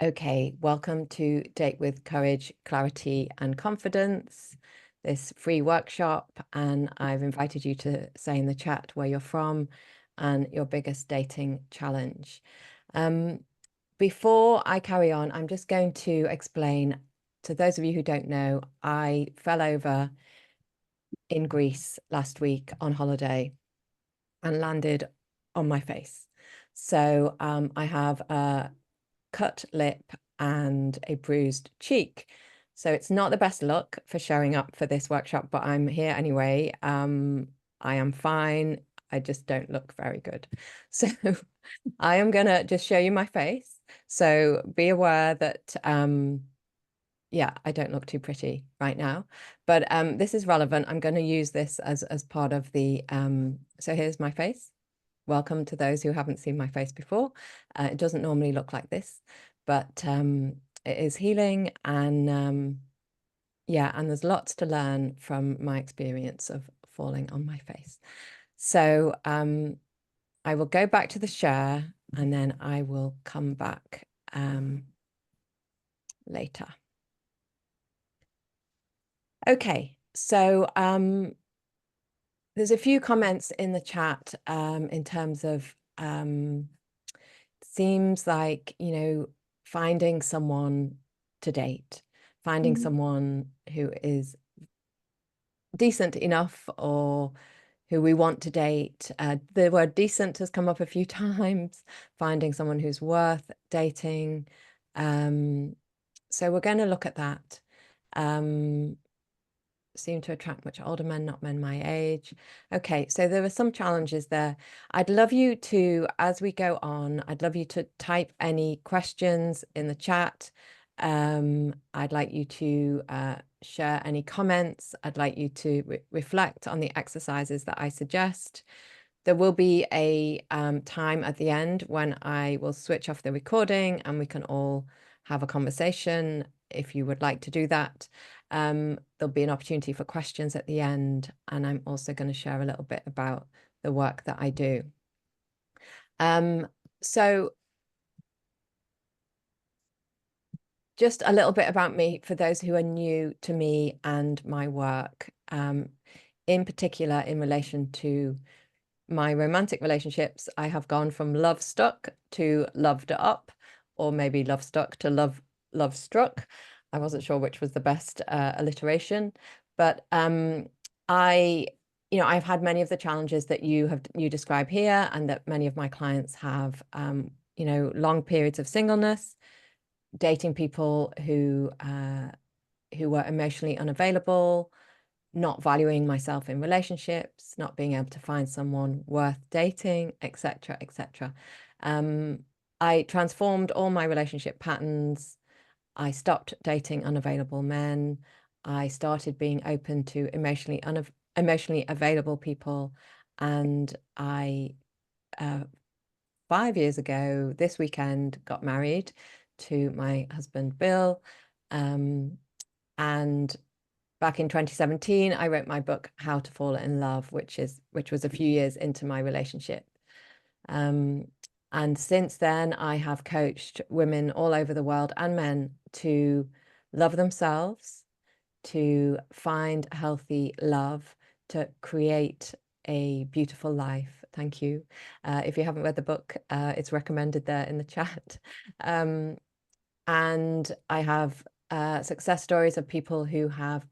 Okay, welcome to Date with Courage, Clarity and Confidence, this free workshop. And I've invited you to say in the chat where you're from and your biggest dating challenge. Before I carry on, I'm just going to explain to those of you who don't know, I fell over in Greece last week on holiday and landed on my face. So I have a cut lip and a bruised cheek. So it's not the best look for showing up for this workshop, but I'm here anyway. I am fine. I just don't look very good. So I am going to just show you my face. So be aware that, yeah, I don't look too pretty right now, but this is relevant. I'm going to use this as part of the, so here's my face. Welcome to those who haven't seen my face before. It doesn't normally look like this, but it is healing, and yeah, and there's lots to learn from my experience of falling on my face. So I will go back to the share and then I will come back later. Okay, so there's a few comments in the chat in terms of seems like, finding someone to date, finding someone who is decent enough or who we want to date. The word decent has come up a few times, finding someone who's worth dating. So we're going to look at that. Seem to attract much older men, not men my age. Okay, so there are some challenges there. I'd love you to, as we go on, I'd love you to type any questions in the chat. I'd like you to share any comments. I'd like you to reflect on the exercises that I suggest. There will be a time at the end when I will switch off the recording and we can all have a conversation if you would like to do that. There'll be an opportunity for questions at the end, and I'm also going to share a little bit about the work that I do. So just a little bit about me for those who are new to me and my work, in particular in relation to my romantic relationships. I have gone from love stuck to loved up, or maybe love stuck to love struck. I wasn't sure which was the best alliteration, but I've had many of the challenges that you describe here, and that many of my clients have. Long periods of singleness, dating people who were emotionally unavailable, not valuing myself in relationships, not being able to find someone worth dating, etc., etc. I transformed all my relationship patterns. I stopped dating unavailable men. I started being open to emotionally available people. And I, 5 years ago, this weekend, got married to my husband, Bill. And back in 2017, I wrote my book, How to Fall in Love, which was a few years into my relationship. And since then, I have coached women all over the world and men to love themselves, to find healthy love, to create a beautiful life. Thank you. If you haven't read the book, it's recommended there in the chat. And I have success stories of people who have,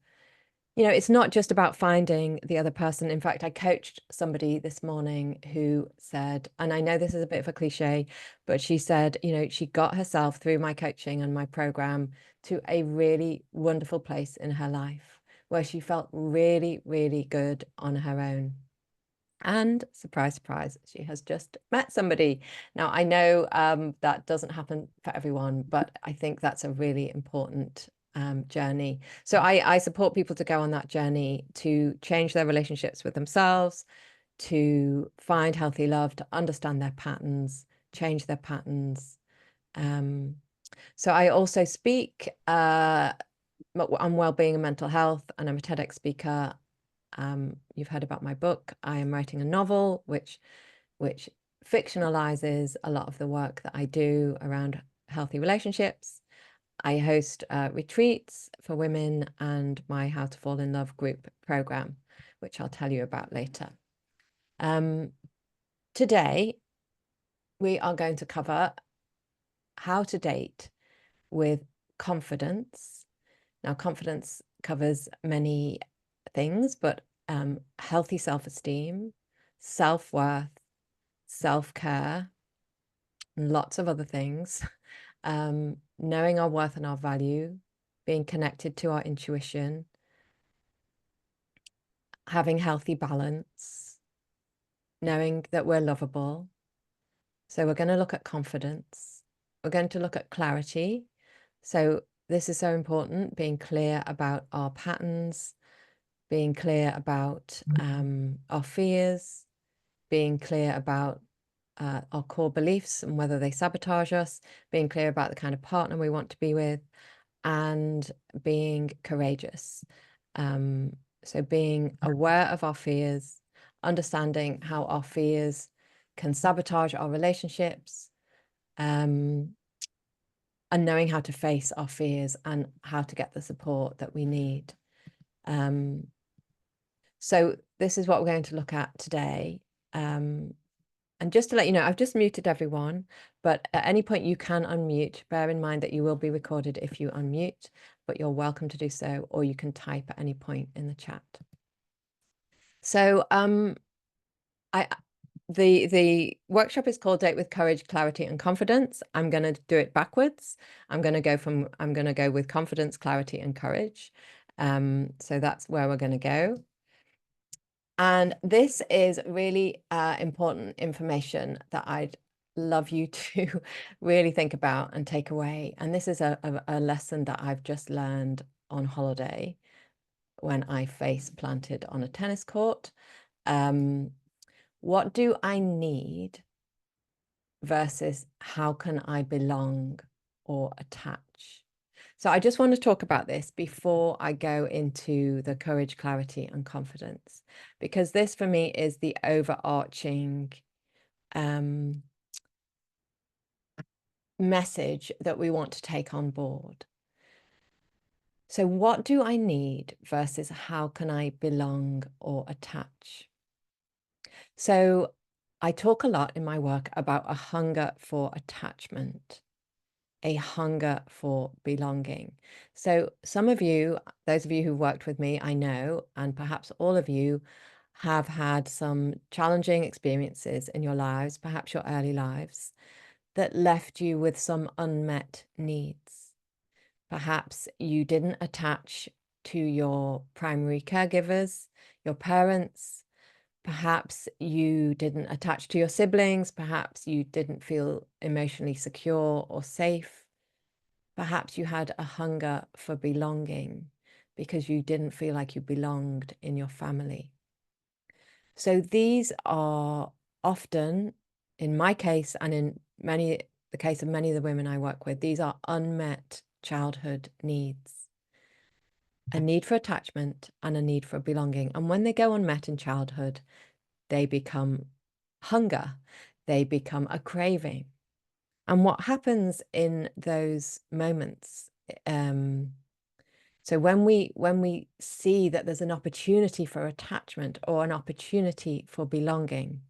it's not just about finding the other person. In fact, I coached somebody this morning who said, and I know this is a bit of a cliche, but she said, she got herself through my coaching and my program to a really wonderful place in her life where she felt really, really good on her own. And surprise, surprise, she has just met somebody. Now, I know that doesn't happen for everyone, but I think that's a really important journey. So I support people to go on that journey to change their relationships with themselves, to find healthy love, to understand their patterns, change their patterns. So I also speak on well-being and mental health, and I'm a TEDx speaker. You've heard about my book. I am writing a novel which fictionalizes a lot of the work that I do around healthy relationships. I host retreats for women and my How to Fall in Love group program, which I'll tell you about later. Today, we are going to cover how to date with confidence. Now, confidence covers many things, but healthy self-esteem, self-worth, self-care, and lots of other things. Knowing our worth and our value, being connected to our intuition, having healthy balance, knowing that we're lovable. So we're going to look at confidence. We're going to look at clarity. So this is so important, being clear about our patterns, being clear about our fears, being clear about our core beliefs and whether they sabotage us, being clear about the kind of partner we want to be with, and being courageous. So being aware of our fears, understanding how our fears can sabotage our relationships, and knowing how to face our fears and how to get the support that we need. So this is what we're going to look at today. And just to let you know, I've just muted everyone, but at any point you can unmute. Bear in mind that you will be recorded if you unmute, but you're welcome to do so, or you can type at any point in the chat. So the workshop is called Date with Courage, Clarity and Confidence. I'm going to do it backwards. I'm going to go with confidence, clarity and courage. So that's where we're going to go. And this is really important information that I'd love you to really think about and take away. And this is a lesson that I've just learned on holiday when I face planted on a tennis court. What do I need versus how can I belong or attach? So I just want to talk about this before I go into the courage, clarity, and confidence, because this for me is the overarching message that we want to take on board. So what do I need versus how can I belong or attach? So I talk a lot in my work about a hunger for attachment, a hunger for belonging. So some of you, those of you who worked with me, I know, and perhaps all of you have had some challenging experiences in your lives, perhaps your early lives, that left you with some unmet needs. Perhaps you didn't attach to your primary caregivers, your parents. Perhaps you didn't attach to your siblings. Perhaps you didn't feel emotionally secure or safe. Perhaps you had a hunger for belonging because you didn't feel like you belonged in your family. So these are often, in my case and in the case of many of the women I work with, these are unmet childhood needs. A need for attachment and a need for belonging. And when they go unmet in childhood, they become hunger. They become a craving. And what happens in those moments, so when we see that there's an opportunity for attachment or an opportunity for belonging,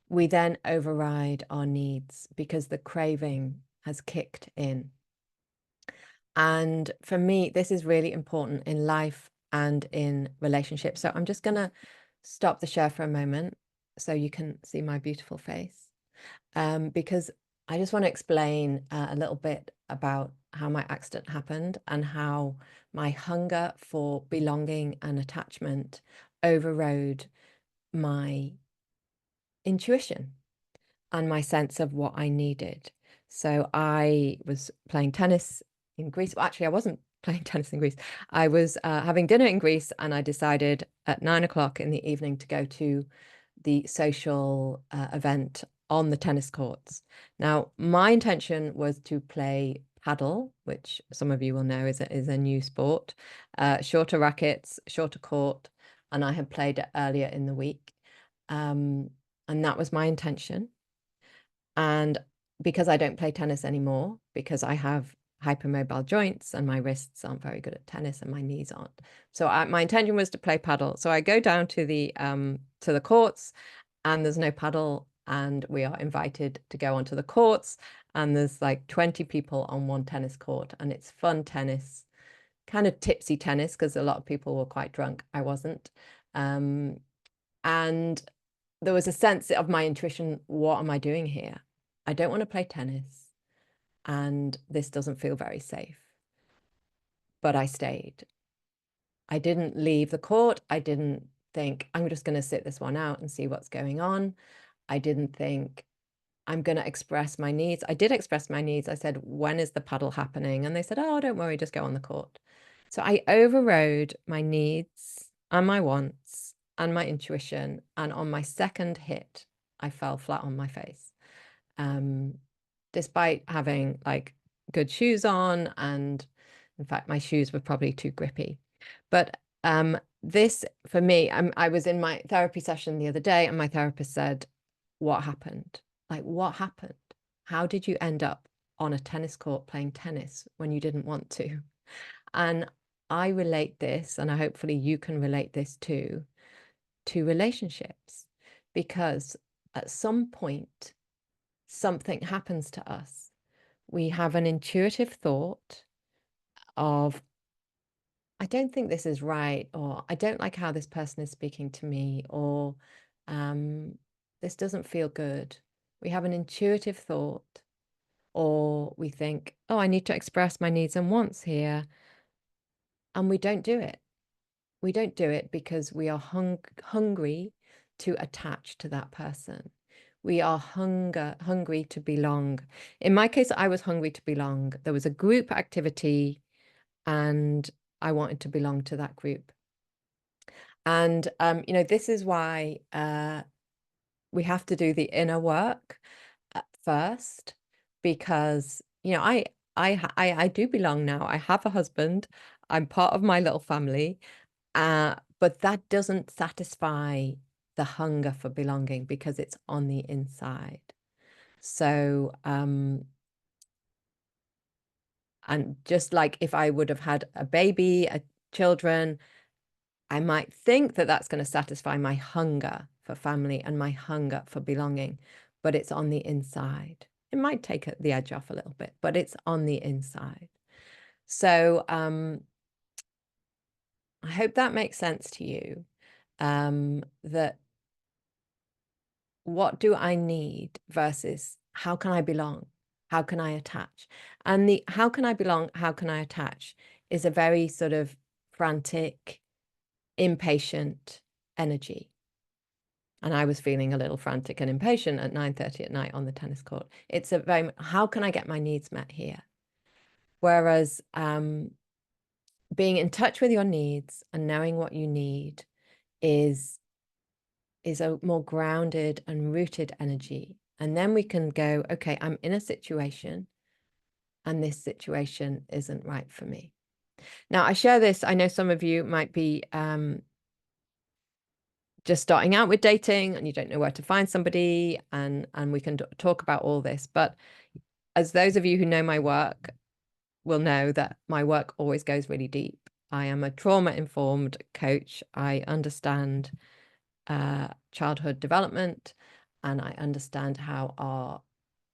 we then override our needs because the craving has kicked in. And for me, this is really important in life and in relationships. So I'm just going to stop the share for a moment so you can see my beautiful face, because I just want to explain a little bit about how my accident happened and how my hunger for belonging and attachment overrode my intuition and my sense of what I needed. So I was playing tennis in Greece. Well, actually, I wasn't playing tennis in Greece. I was having dinner in Greece, and I decided at 9 o'clock in the evening to go to the social event on the tennis courts. Now, my intention was to play paddle, which some of you will know is a new sport, shorter rackets, shorter court, and I had played it earlier in the week. And that was my intention. And because I don't play tennis anymore, because I have hypermobile joints and my wrists aren't very good at tennis and my knees aren't. So my intention was to play paddle. So I go down to the courts, and there's no paddle, and we are invited to go onto the courts, and there's like 20 people on one tennis court, and it's fun tennis, kind of tipsy tennis, because a lot of people were quite drunk. I wasn't. And there was a sense of my intuition, what am I doing here? I don't want to play tennis, and this doesn't feel very safe. But I stayed. I didn't leave the court. I didn't think, I'm just going to sit this one out and see what's going on. I didn't think, I'm going to express my needs. I did express my needs. I said, when is the paddle happening? And they said, oh, don't worry, just go on the court. So I overrode my needs and my wants and my intuition. And on my second hit, I fell flat on my face. Despite having like good shoes on, and in fact, my shoes were probably too grippy. But this, for me, I was in my therapy session the other day, and my therapist said, what happened? Like, what happened? How did you end up on a tennis court playing tennis when you didn't want to? And I relate this, and hopefully you can relate this too, to relationships, because at some point, something happens to us. We have an intuitive thought of, I don't think this is right, or I don't like how this person is speaking to me, or this doesn't feel good. We have an intuitive thought, or we think, oh, I need to express my needs and wants here. And we don't do it. We don't do it because we are hungry to attach to that person. We are hungry to belong. In my case, I was hungry to belong. There was a group activity, and I wanted to belong to that group. And, this is why we have to do the inner work first, because, I do belong now. I have a husband. I'm part of my little family. But that doesn't satisfy the hunger for belonging, because it's on the inside. So, and just like if I would have had a baby, children, I might think that that's going to satisfy my hunger for family and my hunger for belonging, but it's on the inside. It might take the edge off a little bit, but it's on the inside. So I hope that makes sense to you, that what do I need versus how can I belong? How can I attach? And the how can I belong? How can I attach is a very sort of frantic, impatient energy. And I was feeling a little frantic and impatient at 9:30 at night on the tennis court. It's a very, how can I get my needs met here? Whereas being in touch with your needs and knowing what you need is a more grounded and rooted energy. And then we can go, okay, I'm in a situation and this situation isn't right for me. Now, I share this. I know some of you might be just starting out with dating and you don't know where to find somebody, and we can talk about all this. But as those of you who know my work will know, that my work always goes really deep. I am a trauma-informed coach. I understand childhood development, and I understand how our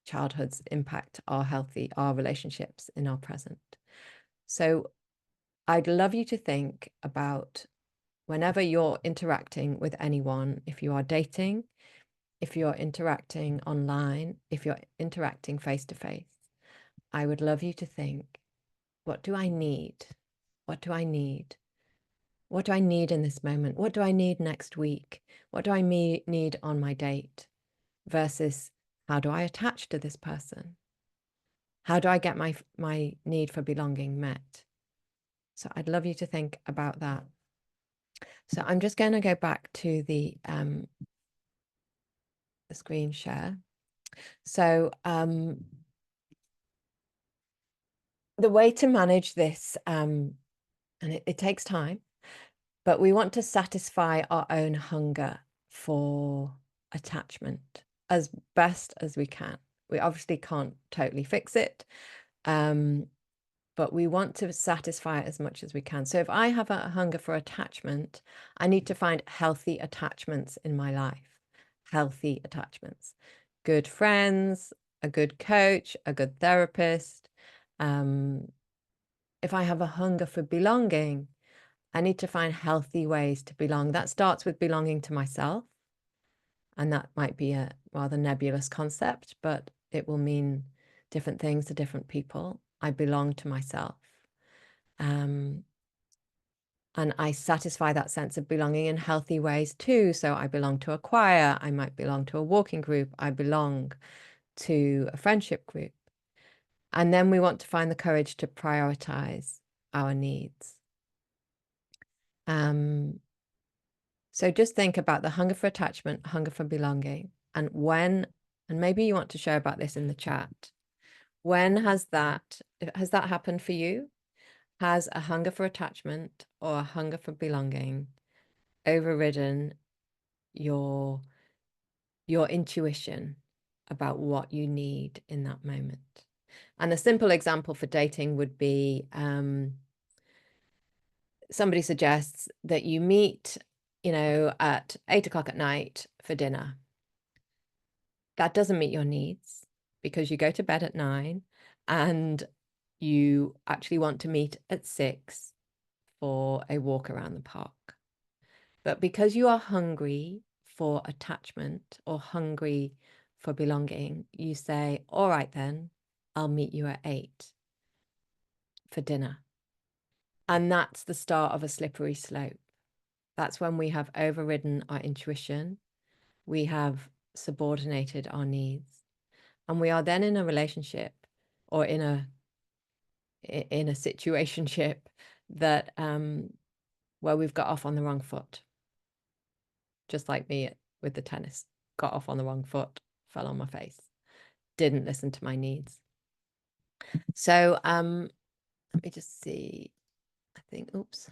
childhoods impact our relationships in our present. So I'd love you to think about, whenever you're interacting with anyone, if you are dating, if you're interacting online, if you're interacting face to face, I would love you to think, what do I need? What do I need? What do I need in this moment? What do I need next week? What do I need on my date? Versus, how do I attach to this person? How do I get my need for belonging met? So I'd love you to think about that. So I'm just going to go back to the screen share. So the way to manage this, and it takes time, but we want to satisfy our own hunger for attachment as best as we can. We obviously can't totally fix it, but we want to satisfy it as much as we can. So if I have a hunger for attachment, I need to find healthy attachments in my life. Healthy attachments. Good friends, a good coach, a good therapist. If I have a hunger for belonging, I need to find healthy ways to belong. That starts with belonging to myself. And that might be a rather nebulous concept, but it will mean different things to different people. I belong to myself. And I satisfy that sense of belonging in healthy ways too. So I belong to a choir, I might belong to a walking group, I belong to a friendship group. And then we want to find the courage to prioritize our needs. So just think about the hunger for attachment, hunger for belonging, and maybe you want to share about this in the chat. When has that happened for you? Has a hunger for attachment or a hunger for belonging overridden your intuition about what you need in that moment? And a simple example for dating would be somebody suggests that you meet, at 8 o'clock at night for dinner. That doesn't meet your needs because you go to bed at 9 and you actually want to meet at 6 for a walk around the park. But because you are hungry for attachment or hungry for belonging, you say, all right, then I'll meet you at 8 for dinner. And that's the start of a slippery slope. That's when we have overridden our intuition. We have subordinated our needs. And we are then in a relationship or in a situationship that where we've got off on the wrong foot. Just like me with the tennis, got off on the wrong foot, fell on my face, didn't listen to my needs. So let me just see. I think, oops.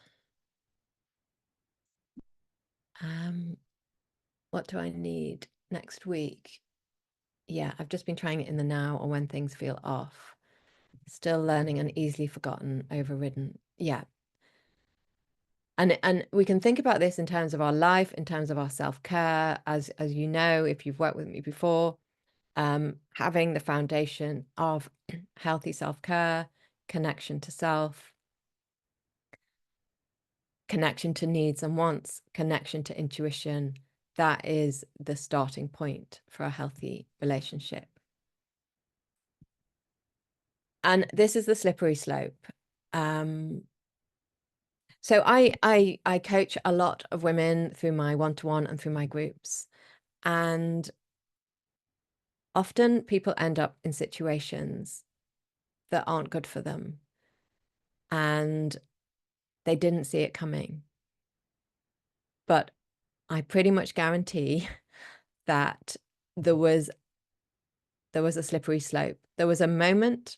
What do I need next week? Yeah, I've just been trying it in the now or when things feel off. Still learning and easily forgotten, overridden. Yeah. And we can think about this in terms of our life, in terms of our self-care. As you know, if you've worked with me before, having the foundation of healthy self-care, connection to self, connection to needs and wants, connection to intuition, that is the starting point for a healthy relationship. And this is the slippery slope. So I coach a lot of women through my one-to-one and through my groups. And often people end up in situations that aren't good for them. And they didn't see it coming. But I pretty much guarantee that there was a slippery slope. There was a moment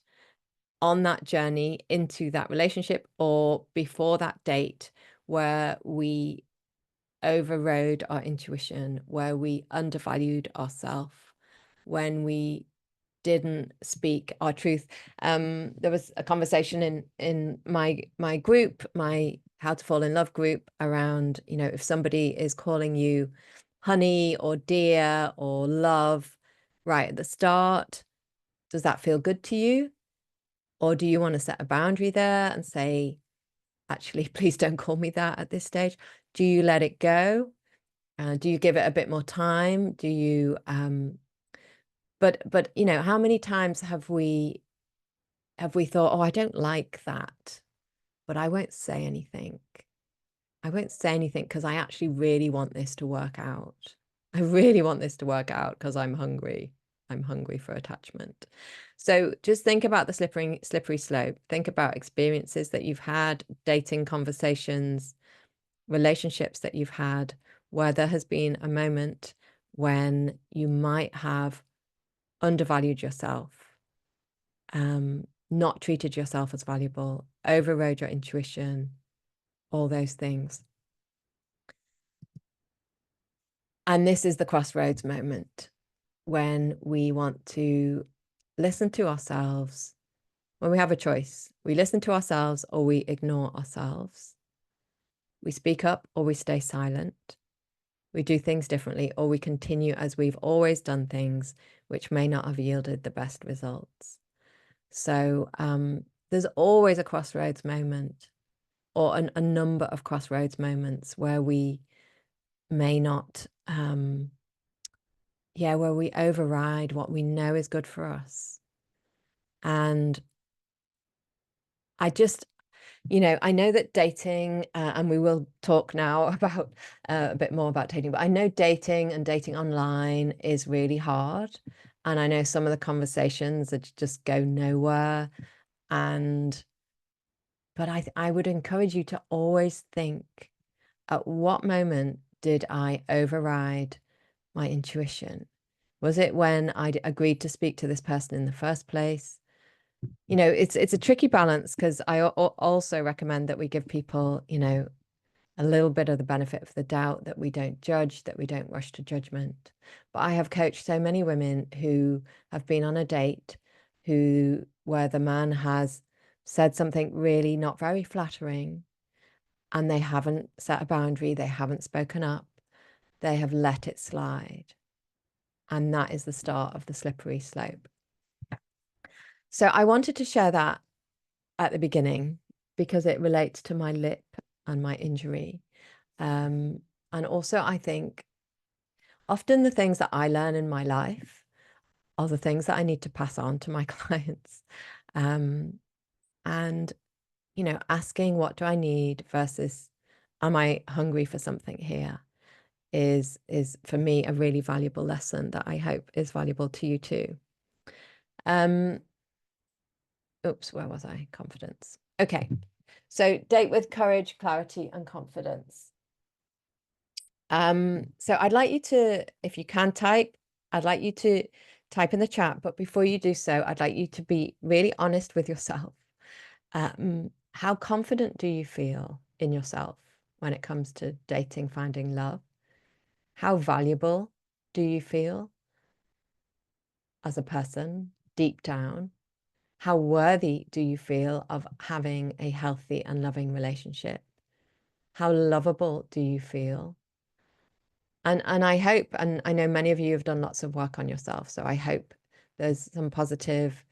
on that journey into that relationship or before that date where we overrode our intuition, where we undervalued ourselves, when we didn't speak our truth. There was a conversation in my group, my How to Fall in Love group, around, if somebody is calling you honey or dear or love right at the start, does that feel good to you? Or do you want to set a boundary there and say, actually, please don't call me that at this stage? Do you let it go? Do you give it a bit more time? Do you but how many times have we thought, oh, I don't like that, but I won't say anything. I won't say anything because I actually really want this to work out. I really want this to work out because I'm hungry. I'm hungry for attachment. So just think about the slippery slope. Think about experiences that you've had, dating conversations, relationships that you've had, where there has been a moment when you might have undervalued yourself, not treated yourself as valuable, overrode your intuition, all those things. And this is the crossroads moment. when we want to listen to ourselves, when we have a choice. We listen to ourselves or we ignore ourselves. We speak up or we stay silent. We do things differently or we continue as we've always done things, which may not have yielded the best results. So there's always a crossroads moment or a number of crossroads moments where we may not, where we override what we know is good for us. And I just, I know that dating, and we will talk now about a bit more about dating, but I know dating and dating online is really hard. And I know some of the conversations that just go nowhere. But I would encourage you to always think, at what moment did I override my intuition? Was it when I agreed to speak to this person in the first place? It's a tricky balance because I also recommend that we give people, a little bit of the benefit of the doubt, that we don't judge, that we don't rush to judgment. But I have coached so many women who have been on a date where the man has said something really not very flattering and they haven't set a boundary, they haven't spoken up, they have let it slide. And that is the start of the slippery slope. So I wanted to share that at the beginning because it relates to my lip and my injury. And also, I think often the things that I learn in my life are the things that I need to pass on to my clients. And, asking what do I need versus am I hungry for something here is for me a really valuable lesson that I hope is valuable to you too. Oops, where was I? Confidence. Okay. So date with courage, clarity, and confidence. So I'd like you to, if you can type, I'd like you to type in the chat, but before you do so, I'd like you to be really honest with yourself. How confident do you feel in yourself when it comes to dating, finding love? How valuable do you feel as a person deep down? How worthy do you feel of having a healthy and loving relationship? How lovable do you feel? And I hope, and I know many of you have done lots of work on yourself, so I hope there's some positive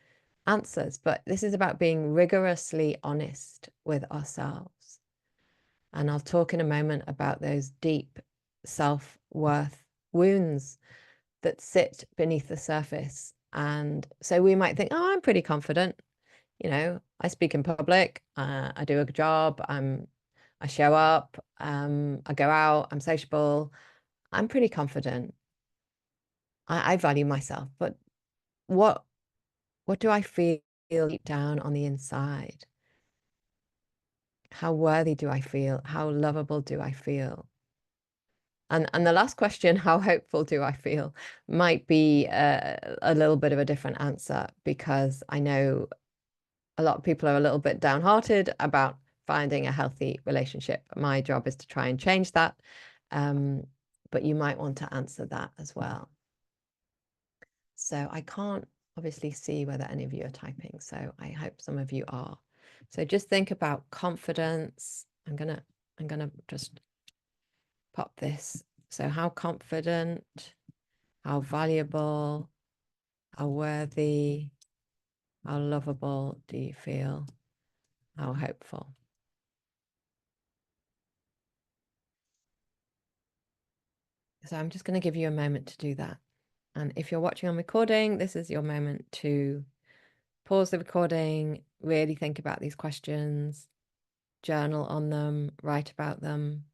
answers. But this is about being rigorously honest with ourselves. And I'll talk in a moment about those deep self-worth wounds that sit beneath the surface. And so we might think, oh, I'm pretty confident. I speak in public, I do a good job, I show up, I go out, I'm sociable, I'm pretty confident. I value myself, but what do I feel deep down on the inside? How worthy do I feel? How lovable do I feel? And the last question, how hopeful do I feel, might be a little bit of a different answer, because I know a lot of people are a little bit downhearted about finding a healthy relationship. My job is to try and change that. But you might want to answer that as well. So I can't obviously see whether any of you are typing, so I hope some of you are. So just think about confidence. I'm gonna just pop this. So how confident, how valuable, how worthy, how lovable do you feel? How hopeful? So I'm just going to give you a moment to do that. And if you're watching on recording, this is your moment to pause the recording, really think about these questions, journal on them, write about them.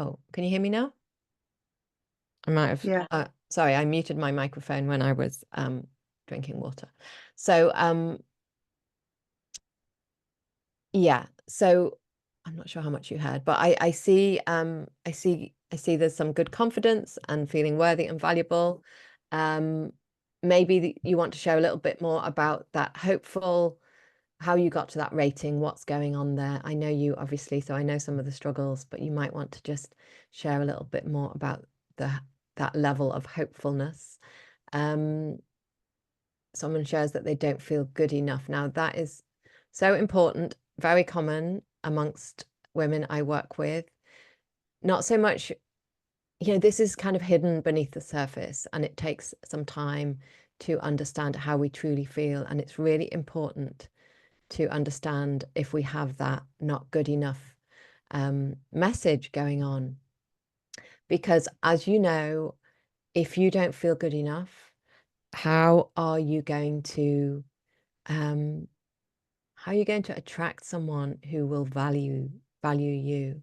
Oh, can you hear me now? I might have, Yeah. sorry, I muted my microphone when I was drinking water. So yeah, so I'm not sure how much you heard, but I see there's some good confidence and feeling worthy and valuable. Maybe you want to share a little bit more about that hopeful, how you got to that rating, what's going on there. I know you obviously, so I know some of the struggles, but you might want to just share a little bit more about that level of hopefulness. Someone shares that they don't feel good enough. Now, that is so important, very common amongst women I work with. Not so much, this is kind of hidden beneath the surface, and it takes some time to understand how we truly feel. And it's really important to understand if we have that not good enough message going on. Because as you know, if you don't feel good enough, how are you going to um, attract someone who will value you?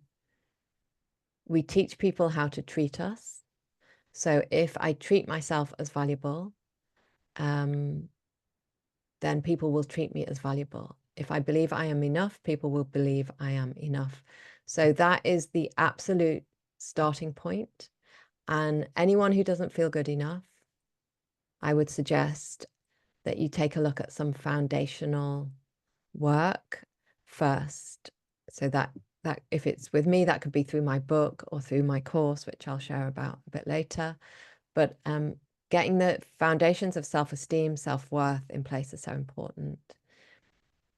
We teach people how to treat us. So if I treat myself as valuable, then people will treat me as valuable. If I believe I am enough, people will believe I am enough. So that is the absolute starting point. And anyone who doesn't feel good enough, I would suggest that you take a look at some foundational work first. So that if it's with me, that could be through my book or through my course, which I'll share about a bit later. But getting the foundations of self-esteem, self-worth in place is so important.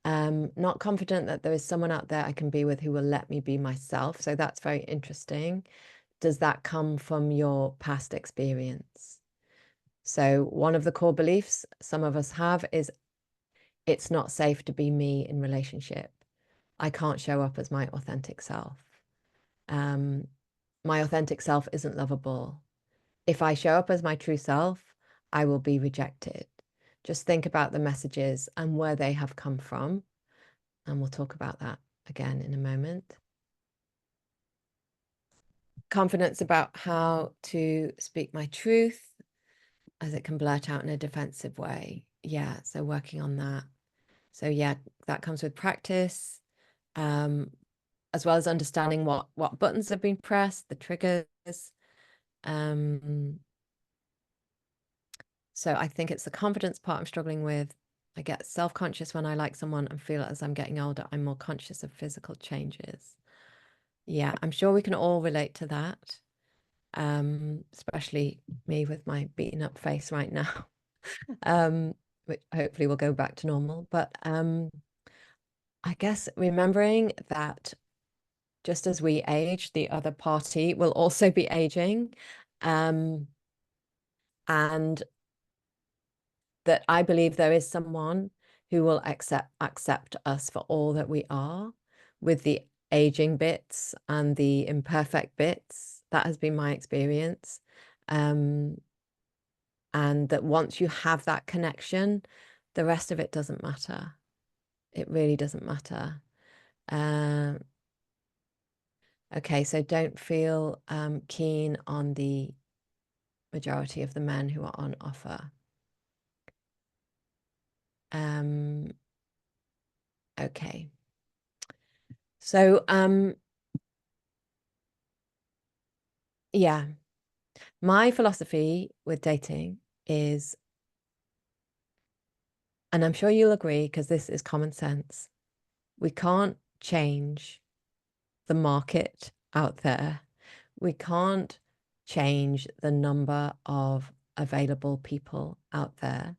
Not confident that there is someone out there I can be with who will let me be myself. So that's very interesting. Does that come from your past experience? So one of the core beliefs some of us have is it's not safe to be me in relationship. I can't show up as my authentic self. My authentic self isn't lovable. If I show up as my true self, I will be rejected. Just think about the messages and where they have come from. And we'll talk about that again in a moment. Confidence about how to speak my truth as it can blurt out in a defensive way. Yeah, so working on that. So yeah, that comes with practice, as well as understanding what buttons have been pressed, the triggers. So I think it's the confidence part I'm struggling with. I get self-conscious when I like someone and feel as I'm getting older, I'm more conscious of physical changes. Yeah, I'm sure we can all relate to that. Especially me with my beaten up face right now. Which hopefully will go back to normal. But I guess remembering that just as we age, the other party will also be aging. And that I believe there is someone who will accept us for all that we are, with the aging bits and the imperfect bits. That has been my experience. And that once you have that connection, the rest of it doesn't matter. It really doesn't matter. Okay, so don't feel keen on the majority of the men who are on offer. Okay. So yeah, my philosophy with dating is, and I'm sure you'll agree because this is common sense, we can't change the market out there. We can't change the number of available people out there.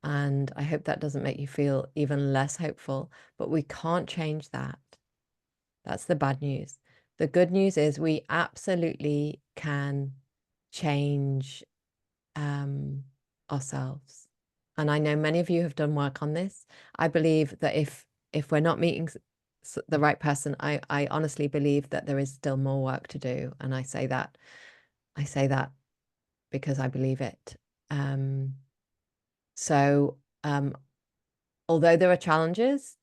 And I hope that doesn't make you feel even less hopeful, but we can't change that. That's the bad news. The good news is we absolutely can change ourselves. And I know many of you have done work on this. I believe that if we're not meeting the right person, I honestly believe that there is still more work to do. And I say that because I believe it. So although there are challenges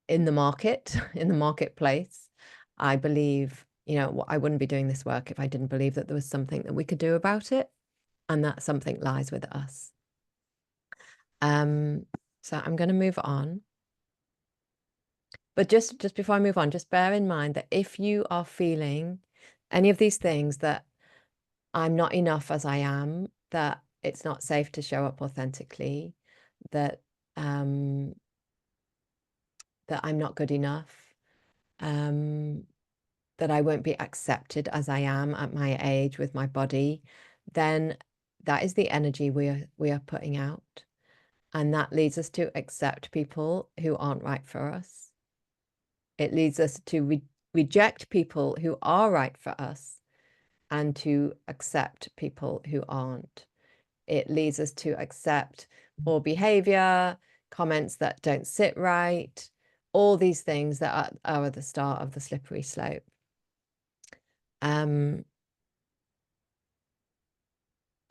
in the market, in the marketplace, I believe you know, I wouldn't be doing this work if I didn't believe that there was something that we could do about it, and that something lies with us. So I'm going to move on. But just before I move on, just bear in mind that if you are feeling any of these things, that I'm not enough as I am, that it's not safe to show up authentically, that that I'm not good enough, that I won't be accepted as I am at my age with my body, then that is the energy we are putting out. And that leads us to accept people who aren't right for us. It leads us to reject people who are right for us and to accept people who aren't. It leads us to accept poor behavior, comments that don't sit right, all these things that are at the start of the slippery slope.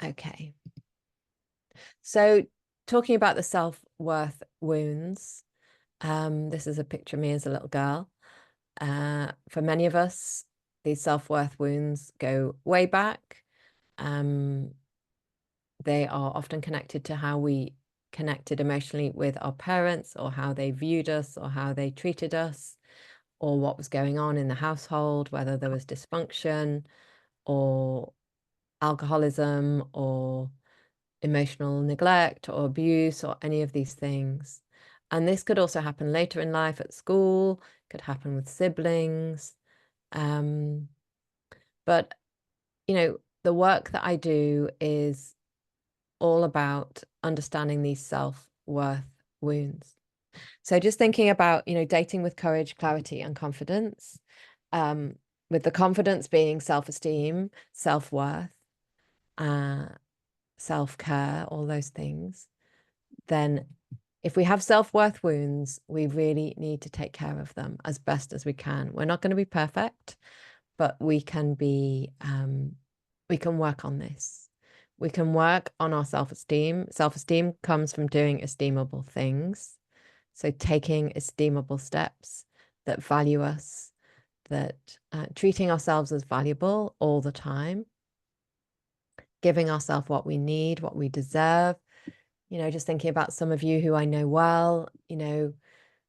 Okay. So talking about the self-worth wounds, this is a picture of me as a little girl. For many of us, these self-worth wounds go way back. They are often connected to how we connected emotionally with our parents, or how they viewed us, or how they treated us, or what was going on in the household, whether there was dysfunction or alcoholism or emotional neglect or abuse or any of these things. And this could also happen later in life at school, could happen with siblings. But, you know, the work that I do is all about understanding these self-worth wounds. So just thinking about, you know, dating with courage, clarity, and confidence, with the confidence being self-esteem, self-worth, self-care, all those things, then if we have self-worth wounds, we really need to take care of them as best as we can. We're not going to be perfect, but we can be, we can work on this. We can work on our self-esteem. Self-esteem comes from doing esteemable things. So taking esteemable steps that value us, that treating ourselves as valuable all the time, giving ourselves what we need, what we deserve. You know, just thinking about some of you who I know well, you know,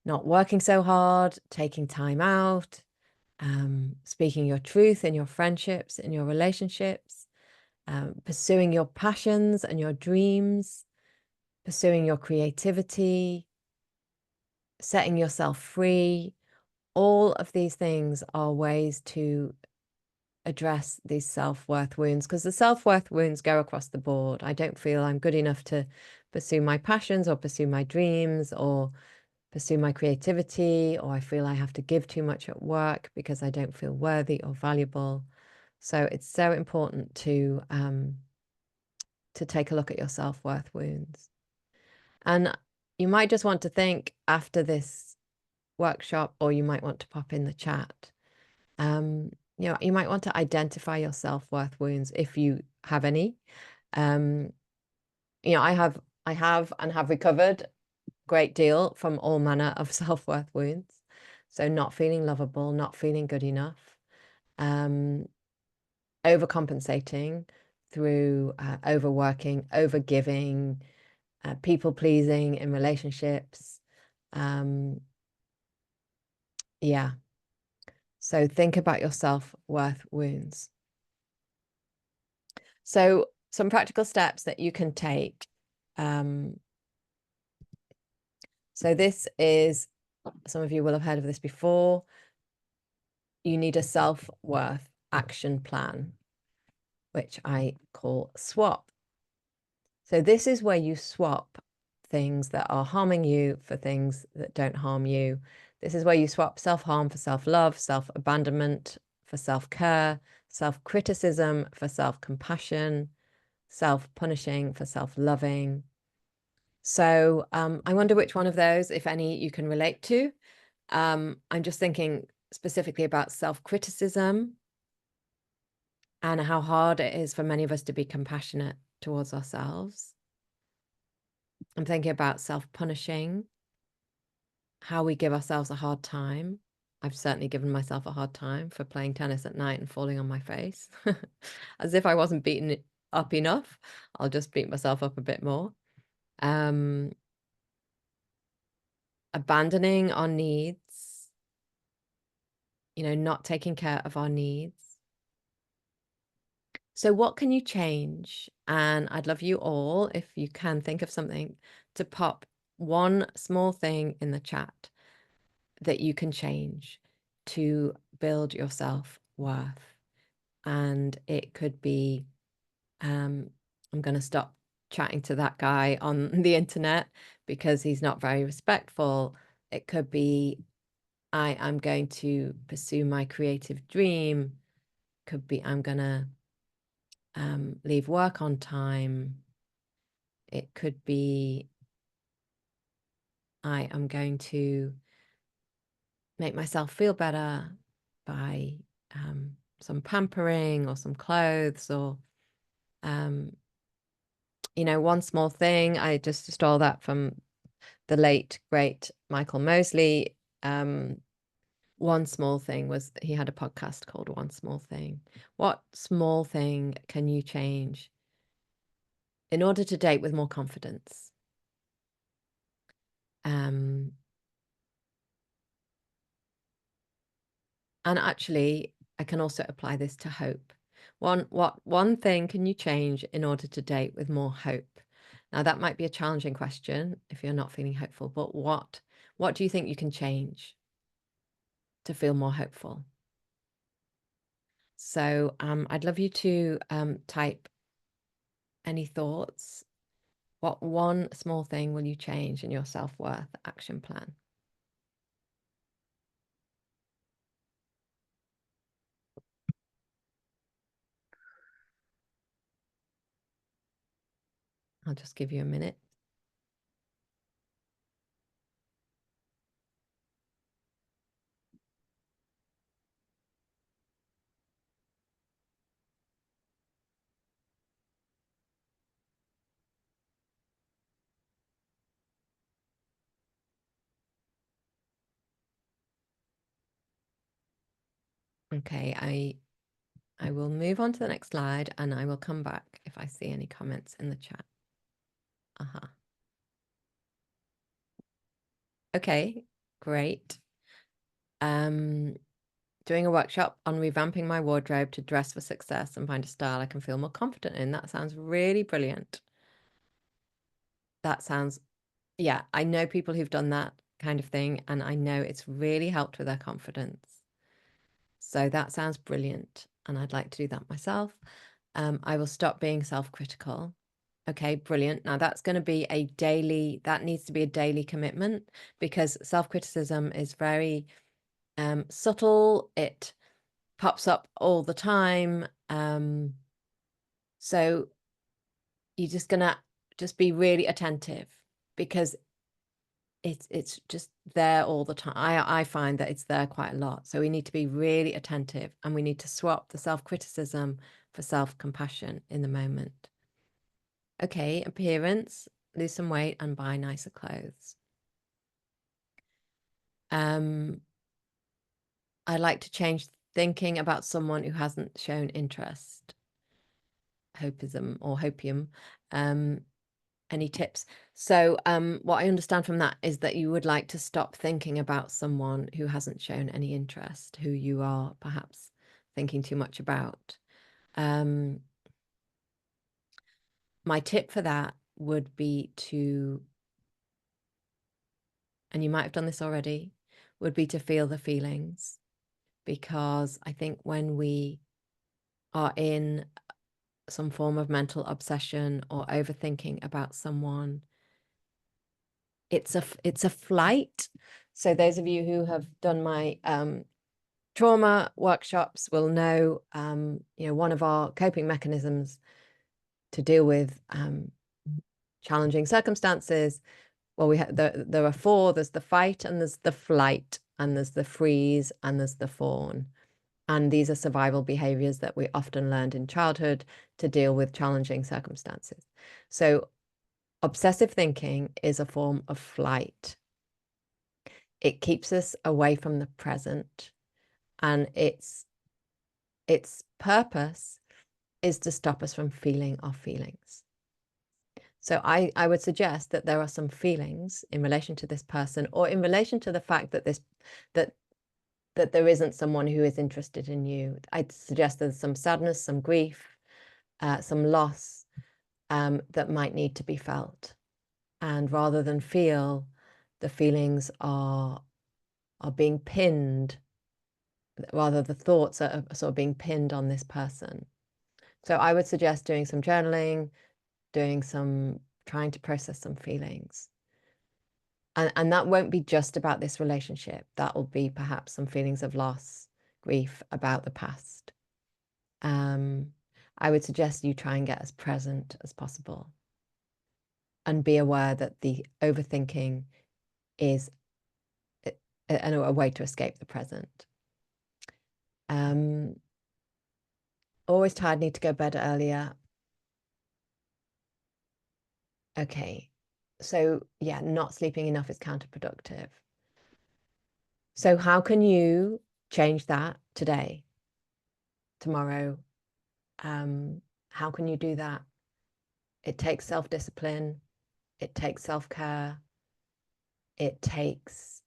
not working so hard, taking time out, speaking your truth in your friendships, in your relationships, pursuing your passions and your dreams, pursuing your creativity, setting yourself free. All of these things are ways to address these self-worth wounds, because the self-worth wounds go across the board. I don't feel I'm good enough to pursue my passions or pursue my dreams or pursue my creativity, or I feel I have to give too much at work because I don't feel worthy or valuable. So it's so important to take a look at your self-worth wounds. And you might just want to think after this workshop, or you might want to pop in the chat. You know, you might want to identify your self-worth wounds if you have any. You know, I have and have recovered a great deal from all manner of self-worth wounds. So not feeling lovable, not feeling good enough, overcompensating through overworking, overgiving, people pleasing in relationships. Yeah. So think about your self-worth wounds. So some practical steps that you can take. So this is, some of you will have heard of this before. You need a self-worth action plan, which I call SWAP. So this is where you swap things that are harming you for things that don't harm you. This is where you swap self-harm for self-love, self-abandonment for self-care, self-criticism for self-compassion, self-punishing for self-loving. So I wonder which one of those, if any, you can relate to. I'm just thinking specifically about self-criticism and how hard it is for many of us to be compassionate towards ourselves. I'm thinking about self-punishing, how we give ourselves a hard time. I've certainly given myself a hard time for playing tennis at night and falling on my face. As if I wasn't beaten up enough, I'll just beat myself up a bit more. Abandoning our needs, not taking care of our needs. So what can you change? And I'd love you all, if you can think of something, to pop one small thing in the chat that you can change to build your self-worth. And it could be, I'm going to stop chatting to that guy on the internet because he's not very respectful. It could be, I am going to pursue my creative dream. Could be, I'm going to leave work on time. It could be, I am going to make myself feel better by some pampering or some clothes or, one small thing. I just stole that from the late, great Michael Mosley. One small thing was, he had a podcast called One Small Thing. What small thing can you change in order to date with more confidence? And actually, I can also apply this to hope. One thing can you change in order to date with more hope? Now, that might be a challenging question if you're not feeling hopeful, but what do you think you can change to feel more hopeful? So I'd love you to type any thoughts. What one small thing will you change in your self-worth action plan? I'll just give you a minute. Okay, I will move on to the next slide and I will come back if I see any comments in the chat. Okay, great. Doing a workshop on revamping my wardrobe to dress for success and find a style I can feel more confident in. That sounds really brilliant. That sounds, yeah, I know people who've done that kind of thing, and I know it's really helped with their confidence. So that sounds brilliant, and I'd like to do that myself. I will stop being self-critical. Okay, brilliant. Now that's going to be that needs to be a daily commitment, because self-criticism is very subtle. It pops up all the time. So you're just gonna be really attentive, because it's just there all the time. I find that it's there quite a lot. So we need to be really attentive, and we need to swap the self-criticism for self-compassion in the moment. Okay, appearance, lose some weight and buy nicer clothes. I like to change thinking about someone who hasn't shown interest. Hopism or hopium. Any tips? So what I understand from that is that you would like to stop thinking about someone who hasn't shown any interest, who you are perhaps thinking too much about. My tip for that would be to, and you might have done this already, would be to feel the feelings. Because I think when we are in some form of mental obsession or overthinking about someone, it's a flight. So those of you who have done my trauma workshops will know, one of our coping mechanisms to deal with challenging circumstances. Well, there are four. There's the fight, and there's the flight, and there's the freeze, and there's the fawn. And these are survival behaviors that we often learned in childhood to deal with challenging circumstances. So obsessive thinking is a form of flight. it keeps us away from the present, and its purpose is to stop us from feeling our feelings. So I would suggest that there are some feelings in relation to this person, or in relation to the fact that that there isn't someone who is interested in you. I'd suggest there's some sadness, some grief, some loss that might need to be felt. And rather than feel, the feelings are being pinned, rather the thoughts are sort of being pinned on this person. So I would suggest doing some journaling, trying to process some feelings. And that won't be just about this relationship. That will be perhaps some feelings of loss, grief about the past. I would suggest you try and get as present as possible and be aware that the overthinking is a way to escape the present. Always tired, need to go to bed earlier. Okay, so yeah, not sleeping enough is counterproductive. So how can you change that today, tomorrow? How can you do that? It takes self-discipline. It takes self-care. It takes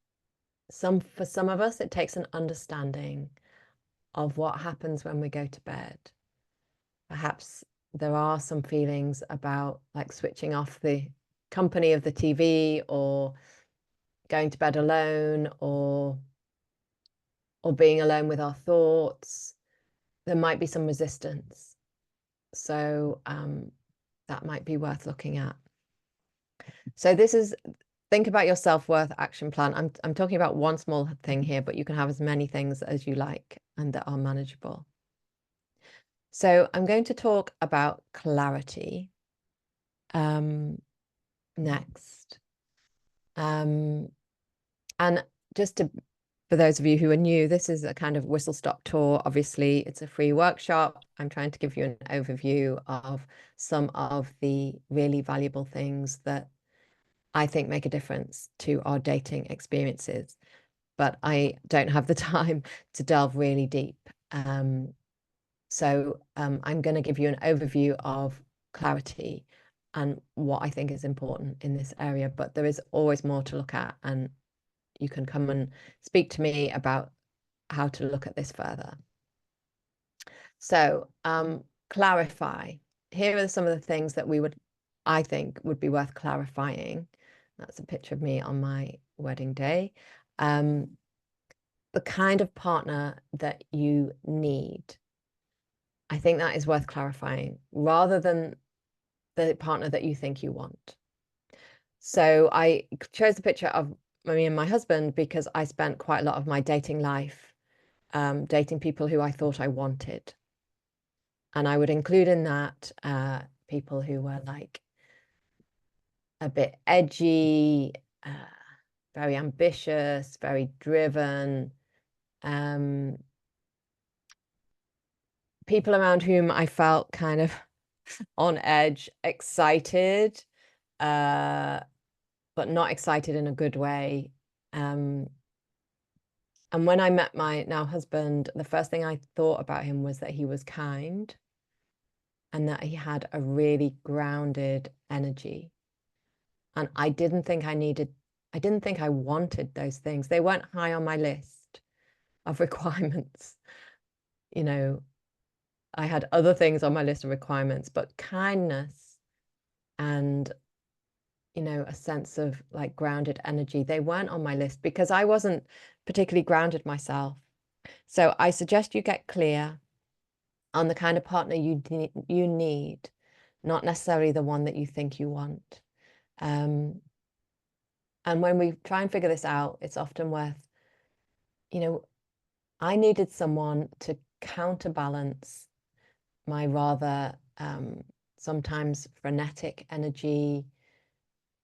for some of us, it takes an understanding of what happens when we go to bed. Perhaps there are some feelings about like switching off the company of the TV, or going to bed alone, or being alone with our thoughts. There might be some resistance. So that might be worth looking at. So think about your self-worth action plan. I'm talking about one small thing here, but you can have as many things as you like and that are manageable. So I'm going to talk about clarity next. And just for those of you who are new, this is a kind of whistle-stop tour. Obviously, it's a free workshop. I'm trying to give you an overview of some of the really valuable things that I think make a difference to our dating experiences, but I don't have the time to delve really deep. So I'm going to give you an overview of clarity and what I think is important in this area, but there is always more to look at, and you can come and speak to me about how to look at this further. So clarify. Here are some of the things that I think would be worth clarifying. That's a picture of me on my wedding day. The kind of partner that you need. I think that is worth clarifying, rather than the partner that you think you want. So I chose the picture of me and my husband because I spent quite a lot of my dating life dating people who I thought I wanted. And I would include in that people who were like a bit edgy, very ambitious, very driven, people around whom I felt kind of on edge, excited, but not excited in a good way. And when I met my now husband, the first thing I thought about him was that he was kind and that he had a really grounded energy. And I didn't think I wanted those things. They weren't high on my list of requirements. You know, I had other things on my list of requirements, but kindness and, you know, a sense of like grounded energy, they weren't on my list because I wasn't particularly grounded myself. So I suggest you get clear on the kind of partner you need, not necessarily the one that you think you want. And when we try and figure this out, it's often worth, you know, I needed someone to counterbalance my rather sometimes frenetic energy.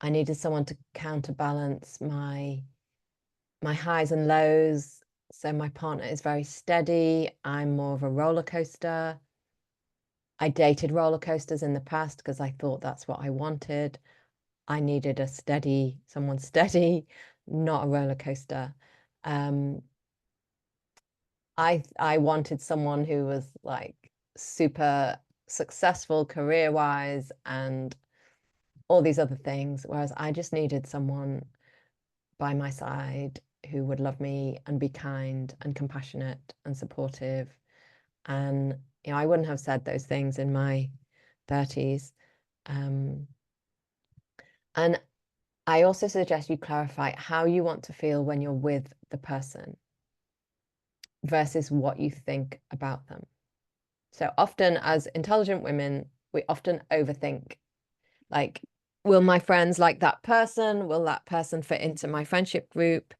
I needed someone to counterbalance my highs and lows. So my partner is very steady. I'm more of a roller coaster. I dated roller coasters in the past because I thought that's what I wanted. I needed someone steady, not a roller coaster. I wanted someone who was like super successful career-wise and all these other things, whereas I just needed someone by my side who would love me and be kind and compassionate and supportive. And I wouldn't have said those things in my 30s. And I also suggest you clarify how you want to feel when you're with the person versus what you think about them. So often, as intelligent women, we often overthink, like, will my friends like that person? Will that person fit into my friendship group?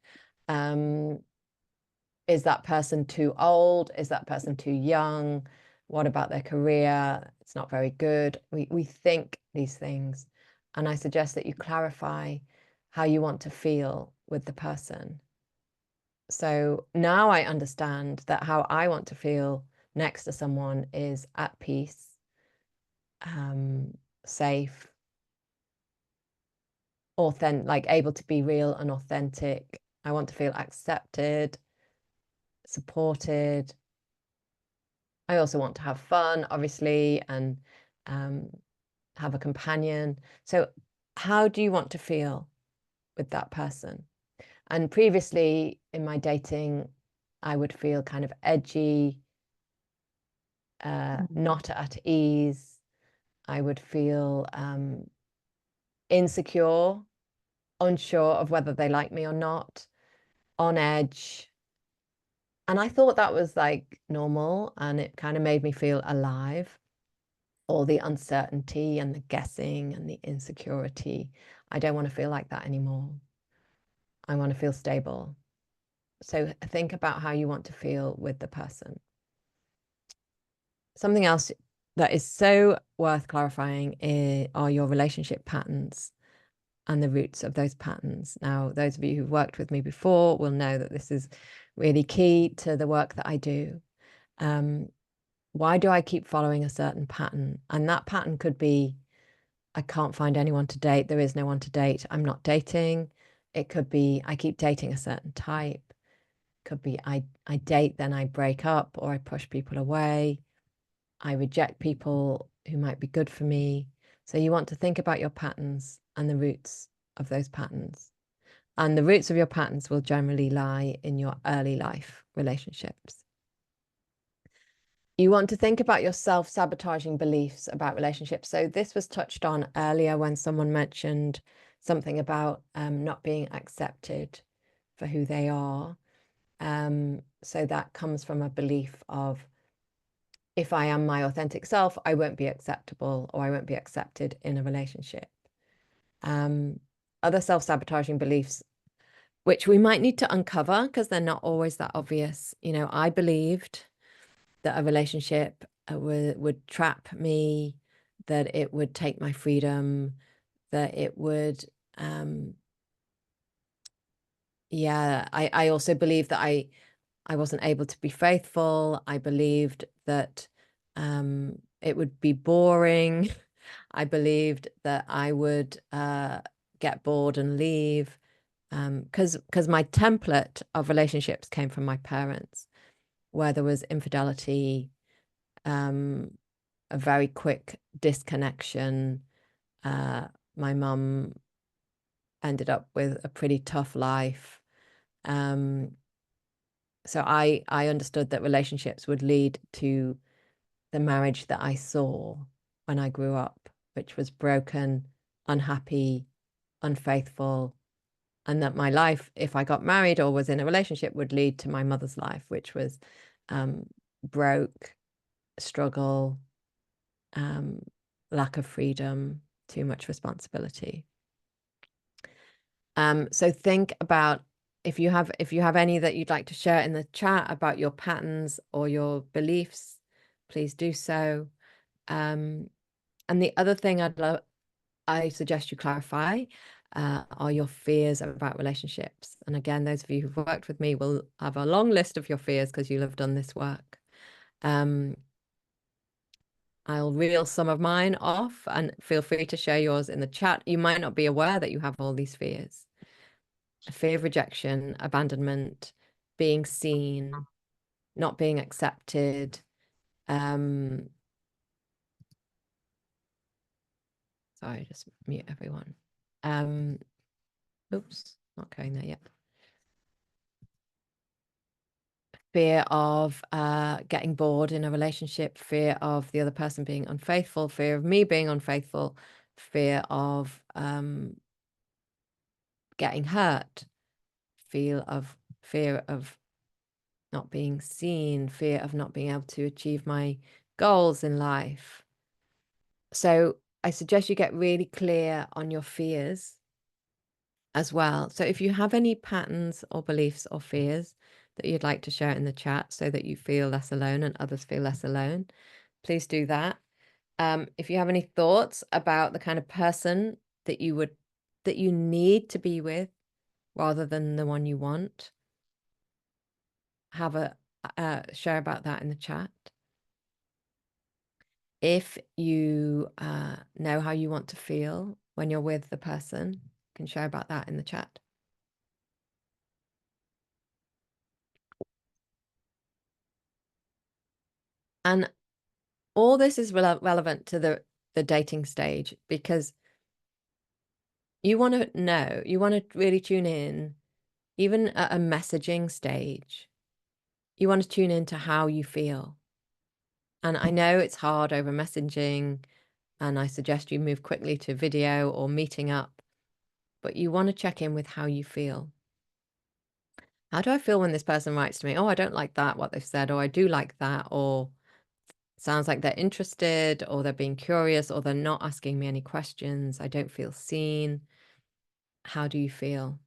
Is that person too old? Is that person too young? What about their career? It's not very good. We think these things. And I suggest that you clarify how you want to feel with the person. So now I understand that how I want to feel next to someone is at peace, safe, authentic, like able to be real and authentic. I want to feel accepted, supported. I also want to have fun, obviously, and have a companion. So how do you want to feel with that person? And previously in my dating, I would feel kind of edgy, not at ease. I would feel insecure, unsure of whether they like me or not, on edge. And I thought that was like normal, and it kind of made me feel alive. All the uncertainty and the guessing and the insecurity. I don't want to feel like that anymore. I want to feel stable. So think about how you want to feel with the person. Something else that is so worth clarifying are your relationship patterns and the roots of those patterns. Now, those of you who've worked with me before will know that this is really key to the work that I do. Why do I keep following a certain pattern? And that pattern could be, I can't find anyone to date. There is no one to date. I'm not dating. It could be, I keep dating a certain type. It could be, I date, then I break up, or I push people away. I reject people who might be good for me. So you want to think about your patterns and the roots of those patterns. And the roots of your patterns will generally lie in your early life relationships. You want to think about your self-sabotaging beliefs about relationships. So this was touched on earlier when someone mentioned something about not being accepted for who they are. So that comes from a belief of, if I am my authentic self, I won't be acceptable, or I won't be accepted in a relationship. Other self-sabotaging beliefs, which we might need to uncover because they're not always that obvious. I believed that a relationship would trap me, that it would take my freedom, that it would, I also believed that I wasn't able to be faithful. I believed that it would be boring. I believed that I would get bored and leave, because my template of relationships came from my parents, where there was infidelity, a very quick disconnection. My mum ended up with a pretty tough life. So I understood that relationships would lead to the marriage that I saw when I grew up, which was broken, unhappy, unfaithful, and that my life, if I got married or was in a relationship, would lead to my mother's life, which was broke, struggle, lack of freedom, too much responsibility. So think about, if you have any that you'd like to share in the chat about your patterns or your beliefs, please do so. And the other thing I suggest you clarify are your fears about relationships. And again, those of you who've worked with me will have a long list of your fears because you'll have done this work. I'll reel some of mine off, and feel free to share yours in the chat. You might not be aware that you have all these fears. fear of rejection, abandonment, being seen, not being accepted. Sorry, just mute everyone. Oops, not going there yet. Fear of getting bored in a relationship, fear of the other person being unfaithful, fear of me being unfaithful, fear of getting hurt, fear of not being seen, fear of not being able to achieve my goals in life. So I suggest you get really clear on your fears as well. So if you have any patterns or beliefs or fears that you'd like to share in the chat so that you feel less alone and others feel less alone, please do that. If you have any thoughts about the kind of person that you need to be with rather than the one you want, have a share about that in the chat. If you know how you want to feel when you're with the person, you can share about that in the chat. And all this is relevant to the dating stage, because you want to know, you want to really tune in, even at a messaging stage, you want to tune into how you feel. And I know it's hard over messaging, and I suggest you move quickly to video or meeting up, but you want to check in with how you feel. How do I feel when this person writes to me? Oh, I don't like that, what they've said, or I do like that, or sounds like they're interested, or they're being curious, or they're not asking me any questions. I don't feel seen. How do you feel?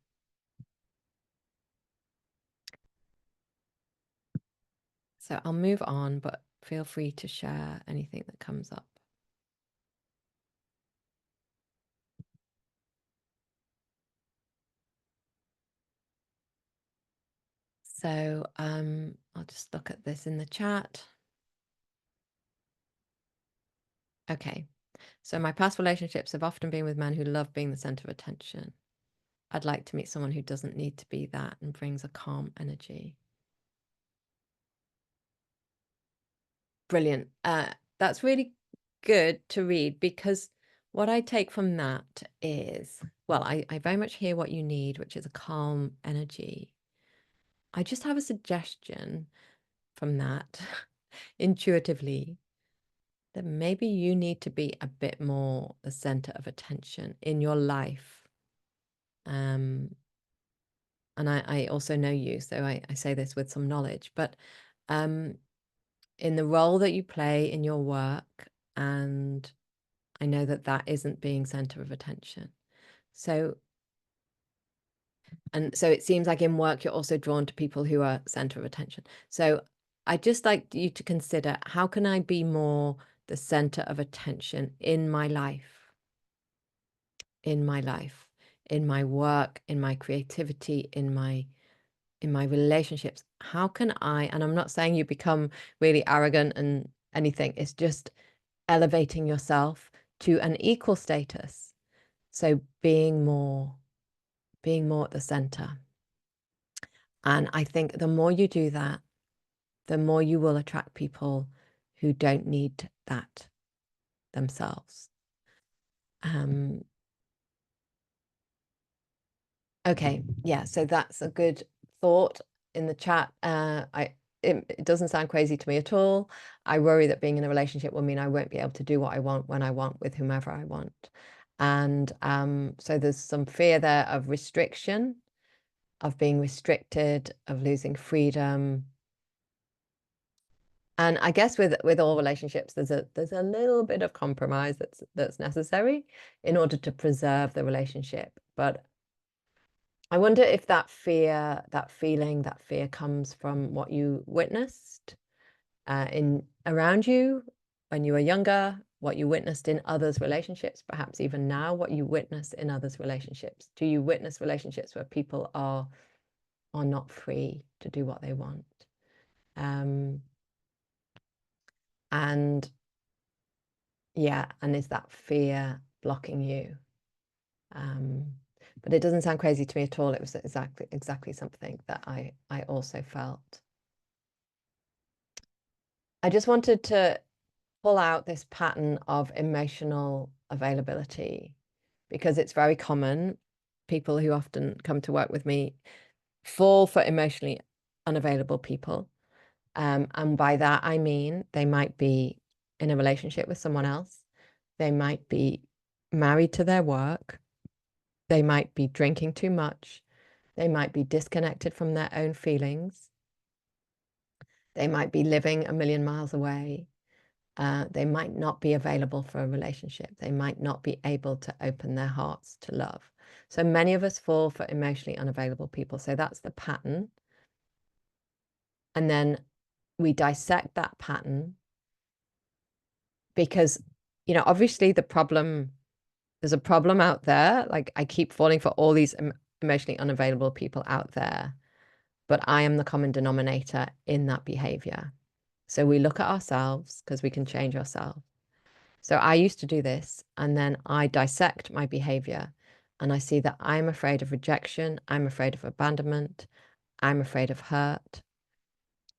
So I'll move on, but feel free to share anything that comes up. So I'll just look at this in the chat. Okay. So my past relationships have often been with men who love being the center of attention. I'd like to meet someone who doesn't need to be that and brings a calm energy. Brilliant. That's really good to read, because what I take from that is, well, I very much hear what you need, which is a calm energy. I just have a suggestion from that intuitively, that maybe you need to be a bit more the center of attention in your life. And I also know you, so I say this with some knowledge, but in the role that you play in your work, and I know that that isn't being center of attention. So it seems like in work, you're also drawn to people who are center of attention. So I just like you to consider, how can I be more the center of attention in my life, in my work, in my creativity, in my relationships? How can I, and I'm not saying you become really arrogant and anything, it's just elevating yourself to an equal status. So being more at the center. And I think the more you do that, the more you will attract people who don't need that themselves. Okay, yeah, so that's a good thought in the chat. It doesn't sound crazy to me at all. I worry that being in a relationship will mean I won't be able to do what I want when I want with whomever I want. And so there's some fear there of restriction, of being restricted, of losing freedom. And I guess with all relationships, there's a little bit of compromise that's necessary in order to preserve the relationship. But I wonder if that fear, that feeling, that fear comes from what you witnessed in around you when you were younger, what you witnessed in others' relationships, perhaps even now, what you witness in others' relationships. Do you witness relationships where people are not free to do what they want? And yeah, and is that fear blocking you? but it doesn't sound crazy to me at all. It was exactly something that I also felt. I just wanted to pull out this pattern of emotional availability because it's very common. People who often come to work with me fall for emotionally unavailable people. And by that, I mean they might be in a relationship with someone else. They might be married to their work. They might be drinking too much. They might be disconnected from their own feelings. They might be living a million miles away. They might not be available for a relationship. They might not be able to open their hearts to love. So many of us fall for emotionally unavailable people. So that's the pattern. And then we dissect that pattern because, obviously there's a problem out there. Like I keep falling for all these emotionally unavailable people out there, but I am the common denominator in that behavior. So we look at ourselves because we can change ourselves. So I used to do this, and then I dissect my behavior and I see that I'm afraid of rejection, I'm afraid of abandonment, I'm afraid of hurt,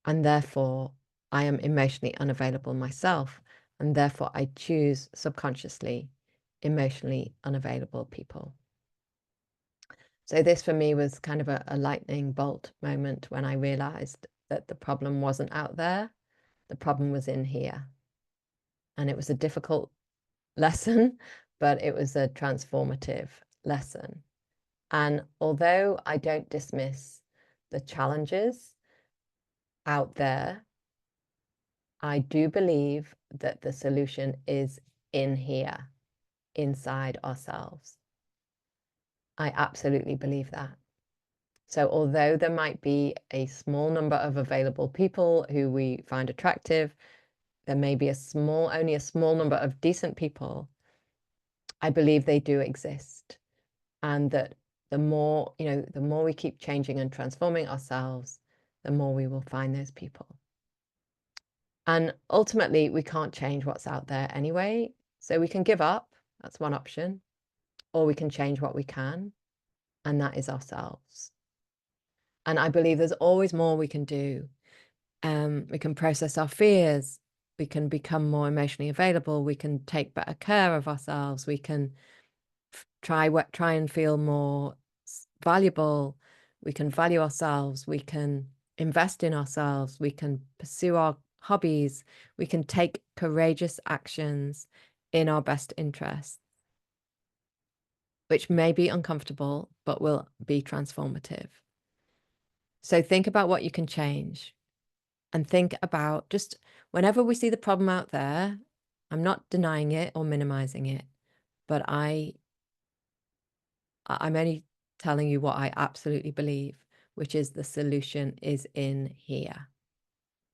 and therefore I am emotionally unavailable myself, and therefore I choose subconsciously emotionally unavailable people. So this for me was kind of a lightning bolt moment when I realized that the problem wasn't out there, the problem was in here. And it was a difficult lesson, but it was a transformative lesson. And although I don't dismiss the challenges out there, I do believe that the solution is in here, inside ourselves. I absolutely believe that. So although there might be a small number of available people who we find attractive, there may be only a small number of decent people. I believe they do exist. And that the more we keep changing and transforming ourselves, the more we will find those people. And ultimately, we can't change what's out there anyway. So we can give up. That's one option. Or we can change what we can. And that is ourselves. And I believe there's always more we can do. We can process our fears. We can become more emotionally available. We can take better care of ourselves. We can try and feel more valuable. We can value ourselves. We can invest in ourselves. We can pursue our hobbies. We can take courageous actions in our best interests, which may be uncomfortable, but will be transformative. So think about what you can change, and think about, just whenever we see the problem out there, I'm not denying it or minimizing it, but I'm only telling you what I absolutely believe, which is the solution is in here,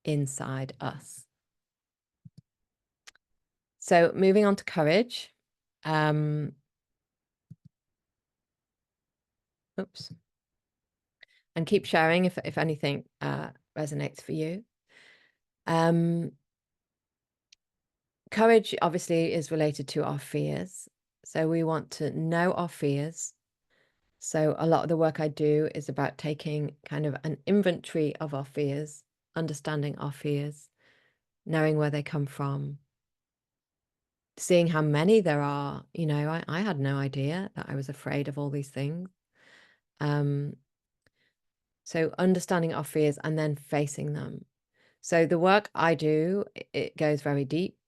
inside us. So moving on to courage. Oops. And keep sharing if anything resonates for you. Courage obviously is related to our fears. So we want to know our fears. So a lot of the work I do is about taking kind of an inventory of our fears, understanding our fears, knowing where they come from, seeing how many there are. I had no idea that I was afraid of all these things. So understanding our fears and then facing them. So the work I do, it goes very deep.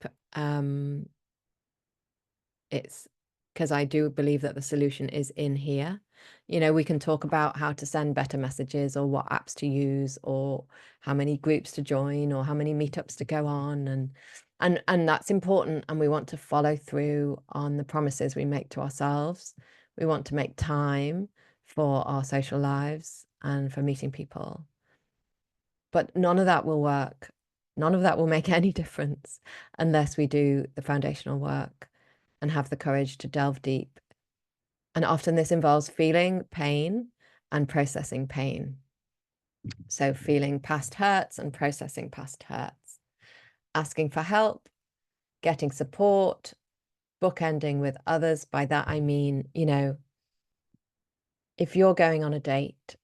It's because I do believe that the solution is in here. We can talk about how to send better messages, or what apps to use, or how many groups to join, or how many meetups to go on. And that's important. And we want to follow through on the promises we make to ourselves. We want to make time for our social lives and for meeting people. But none of that will work. None of that will make any difference unless we do the foundational work and have the courage to delve deep. And often this involves feeling pain and processing pain. So feeling past hurts and processing past hurts, asking for help, getting support, bookending with others. By that, I mean, if you're going on a date,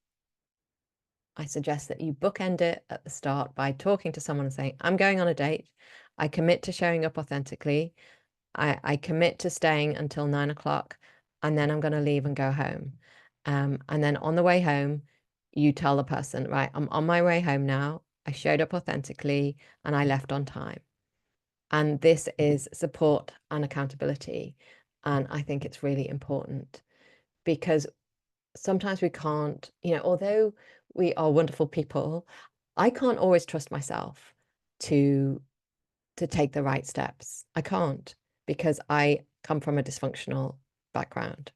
I suggest that you bookend it at the start by talking to someone and saying, I'm going on a date. I commit to showing up authentically. I commit to staying until 9 o'clock, and then I'm going to leave and go home. And then on the way home, you tell the person, right, I'm on my way home now. I showed up authentically and I left on time. And this is support and accountability. And I think it's really important because sometimes we can't, although we are wonderful people, I can't always trust myself to take the right steps. I can't because I come from a dysfunctional background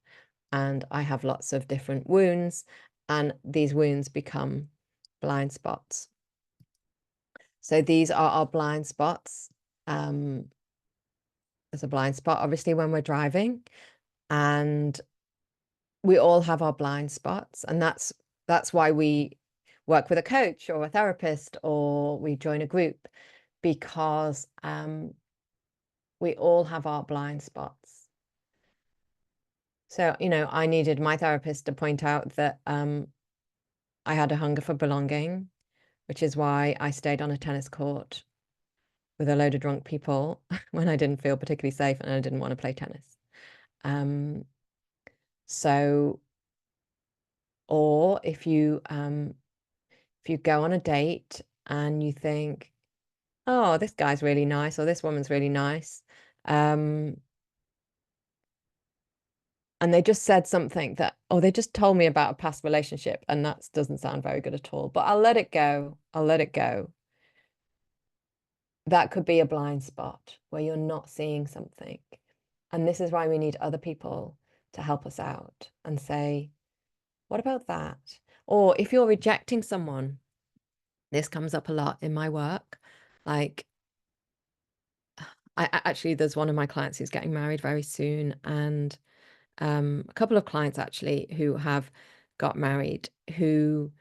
and I have lots of different wounds, and these wounds become blind spots. So these are our blind spots. There's a blind spot, obviously, when we're driving, and we all have our blind spots, and that's why we work with a coach or a therapist or we join a group, because we all have our blind spots. So, I needed my therapist to point out that I had a hunger for belonging, which is why I stayed on a tennis court with a load of drunk people when I didn't feel particularly safe and I didn't want to play tennis. So, or if you go on a date and you think, oh, this guy's really nice or this woman's really nice, and they just said something that, oh, they just told me about a past relationship and that doesn't sound very good at all, but I'll let it go. I'll let it go. That could be a blind spot where you're not seeing something. And this is why we need other people to help us out and say, what about that? Or if you're rejecting someone, this comes up a lot in my work. Like, actually, there's one of my clients who's getting married very soon, and a couple of clients actually who have got married who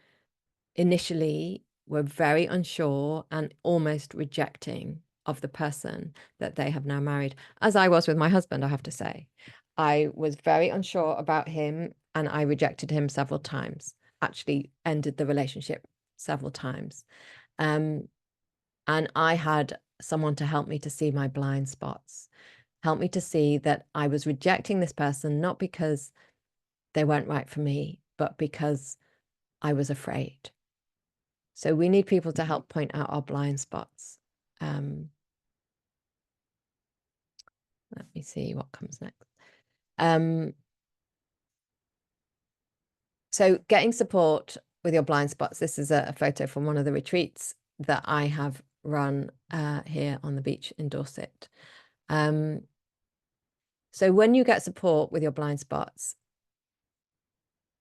initially were very unsure and almost rejecting of the person that they have now married, as I was with my husband, I have to say. I was very unsure about him and I rejected him several times, actually ended the relationship several times. And I had someone to help me to see my blind spots, help me to see that I was rejecting this person, not because they weren't right for me, but because I was afraid. So we need people to help point out our blind spots. Let me see what comes next. So getting support with your blind spots. This is a photo from one of the retreats that I have run here on the beach in Dorset. So when you get support with your blind spots,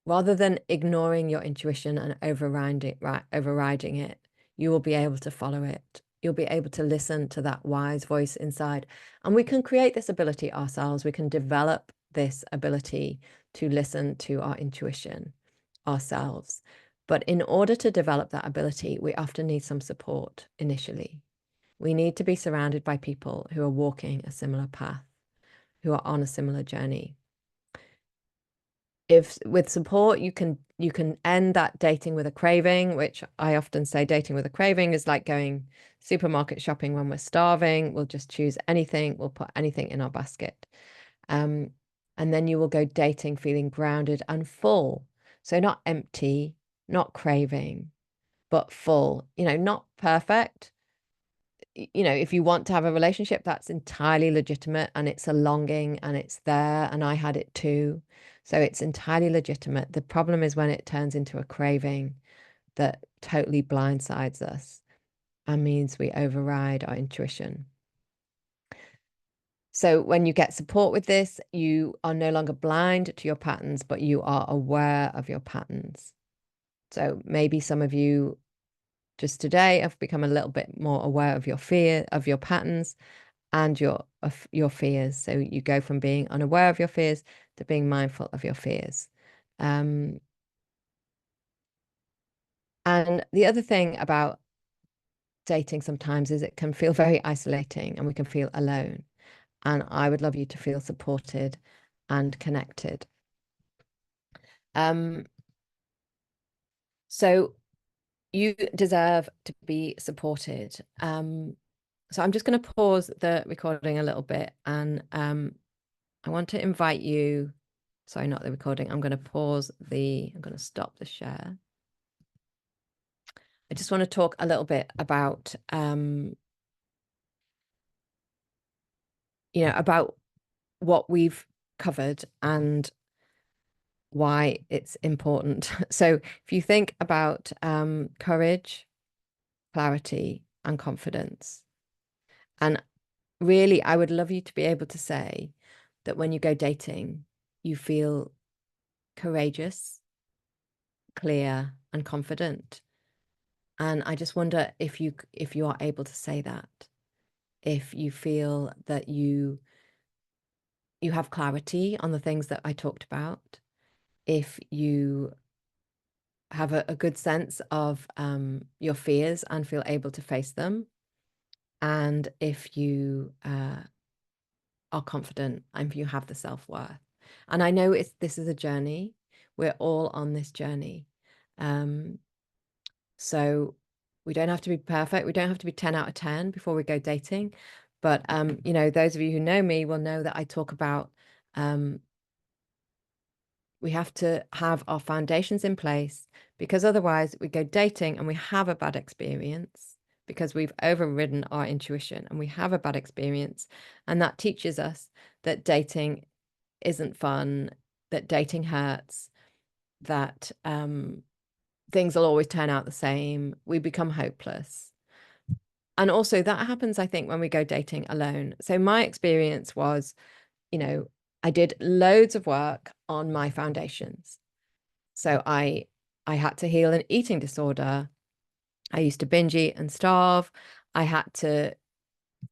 rather than ignoring your intuition and overriding it, you will be able to follow it. You'll be able to listen to that wise voice inside. And we can create this ability ourselves. We can develop this ability to listen to our intuition ourselves. But in order to develop that ability, we often need some support initially. We need to be surrounded by people who are walking a similar path, who are on a similar journey. If with support you can end that dating with a craving, which I often say dating with a craving is like going supermarket shopping when we're starving. We'll just choose anything, we'll put anything in our basket. And then you will go dating feeling grounded and full. So not empty, not craving, but full, not perfect. If you want to have a relationship, that's entirely legitimate and it's a longing and it's there. And I had it too. So it's entirely legitimate. The problem is when it turns into a craving that totally blindsides us and means we override our intuition. So when you get support with this, you are no longer blind to your patterns, but you are aware of your patterns. So maybe some of you just today have become a little bit more aware of your fear, of your patterns and your fears. So you go from being unaware of your fears to being mindful of your fears. And the other thing about dating sometimes is it can feel very isolating and we can feel alone. And I would love you to feel supported and connected. Um, so you deserve to be supported. So I'm just going to pause the recording a little bit, and I want to invite you. Sorry, not the recording. I'm going to stop the share. I just want to talk a little bit about, about what we've covered and why it's important. So if you think about courage, clarity, and confidence, and really, I would love you to be able to say that when you go dating, you feel courageous, clear, and confident. And I just wonder if you are able to say that, if you feel that you have clarity on the things that I talked about, if you have a good sense of your fears and feel able to face them, and if you are confident and if you have the self-worth. And I know this is a journey. We're all on this journey. So we don't have to be perfect. We don't have to be 10 out of 10 before we go dating. But, those of you who know me will know that I talk about we have to have our foundations in place, because otherwise we go dating and we have a bad experience because we've overridden our intuition and we have a bad experience. And that teaches us that dating isn't fun, that dating hurts, that things will always turn out the same. We become hopeless. And also that happens, I think, when we go dating alone. So my experience was, I did loads of work on my foundations. So I had to heal an eating disorder. I used to binge eat and starve. I had to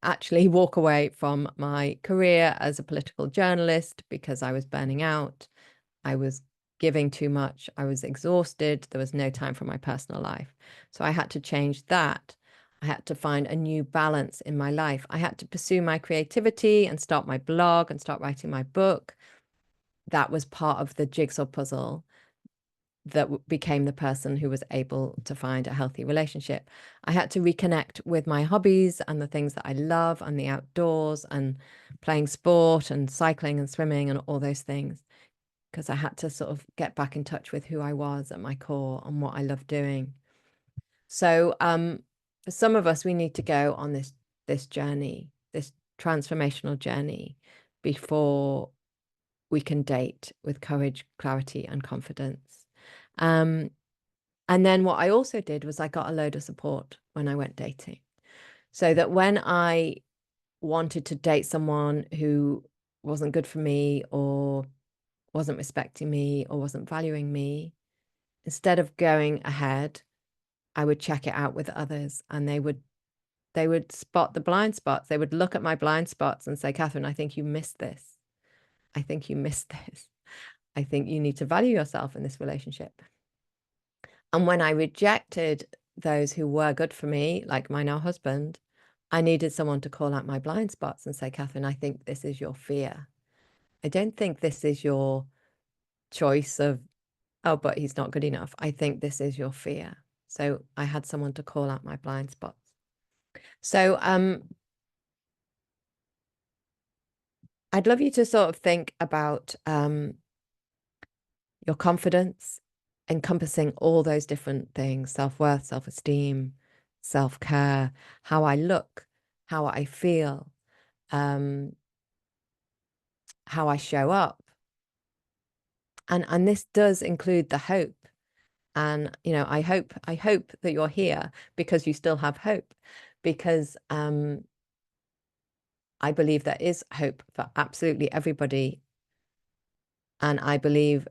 actually walk away from my career as a political journalist because I was burning out. I was giving too much. I was exhausted. There was no time for my personal life. So I had to change that. I had to find a new balance in my life. I had to pursue my creativity and start my blog and start writing my book. That was part of the jigsaw puzzle that became the person who was able to find a healthy relationship. I had to reconnect with my hobbies and the things that I love and the outdoors and playing sport and cycling and swimming and all those things, because I had to sort of get back in touch with who I was at my core and what I love doing. So for some of us, we need to go on this journey, this transformational journey, before we can date with courage, clarity, and confidence. And then what I also did was I got a load of support when I went dating, so that when I wanted to date someone who wasn't good for me or wasn't respecting me or wasn't valuing me, instead of going ahead, I would check it out with others, and they would spot the blind spots. They would look at my blind spots and say, Catherine, I think you missed this. I think you missed this. I think you need to value yourself in this relationship. And when I rejected those who were good for me, like my now husband, I needed someone to call out my blind spots and say, Catherine, I think this is your fear. I don't think this is your choice of, oh, but he's not good enough. I think this is your fear. So I had someone to call out my blind spots. So I'd love you to sort of think about your confidence, encompassing all those different things: self-worth, self-esteem, self-care, how I look, how I feel, how I show up. And this does include the hope. And, I hope that you're here because you still have hope, because I believe there is hope for absolutely everybody. And I believe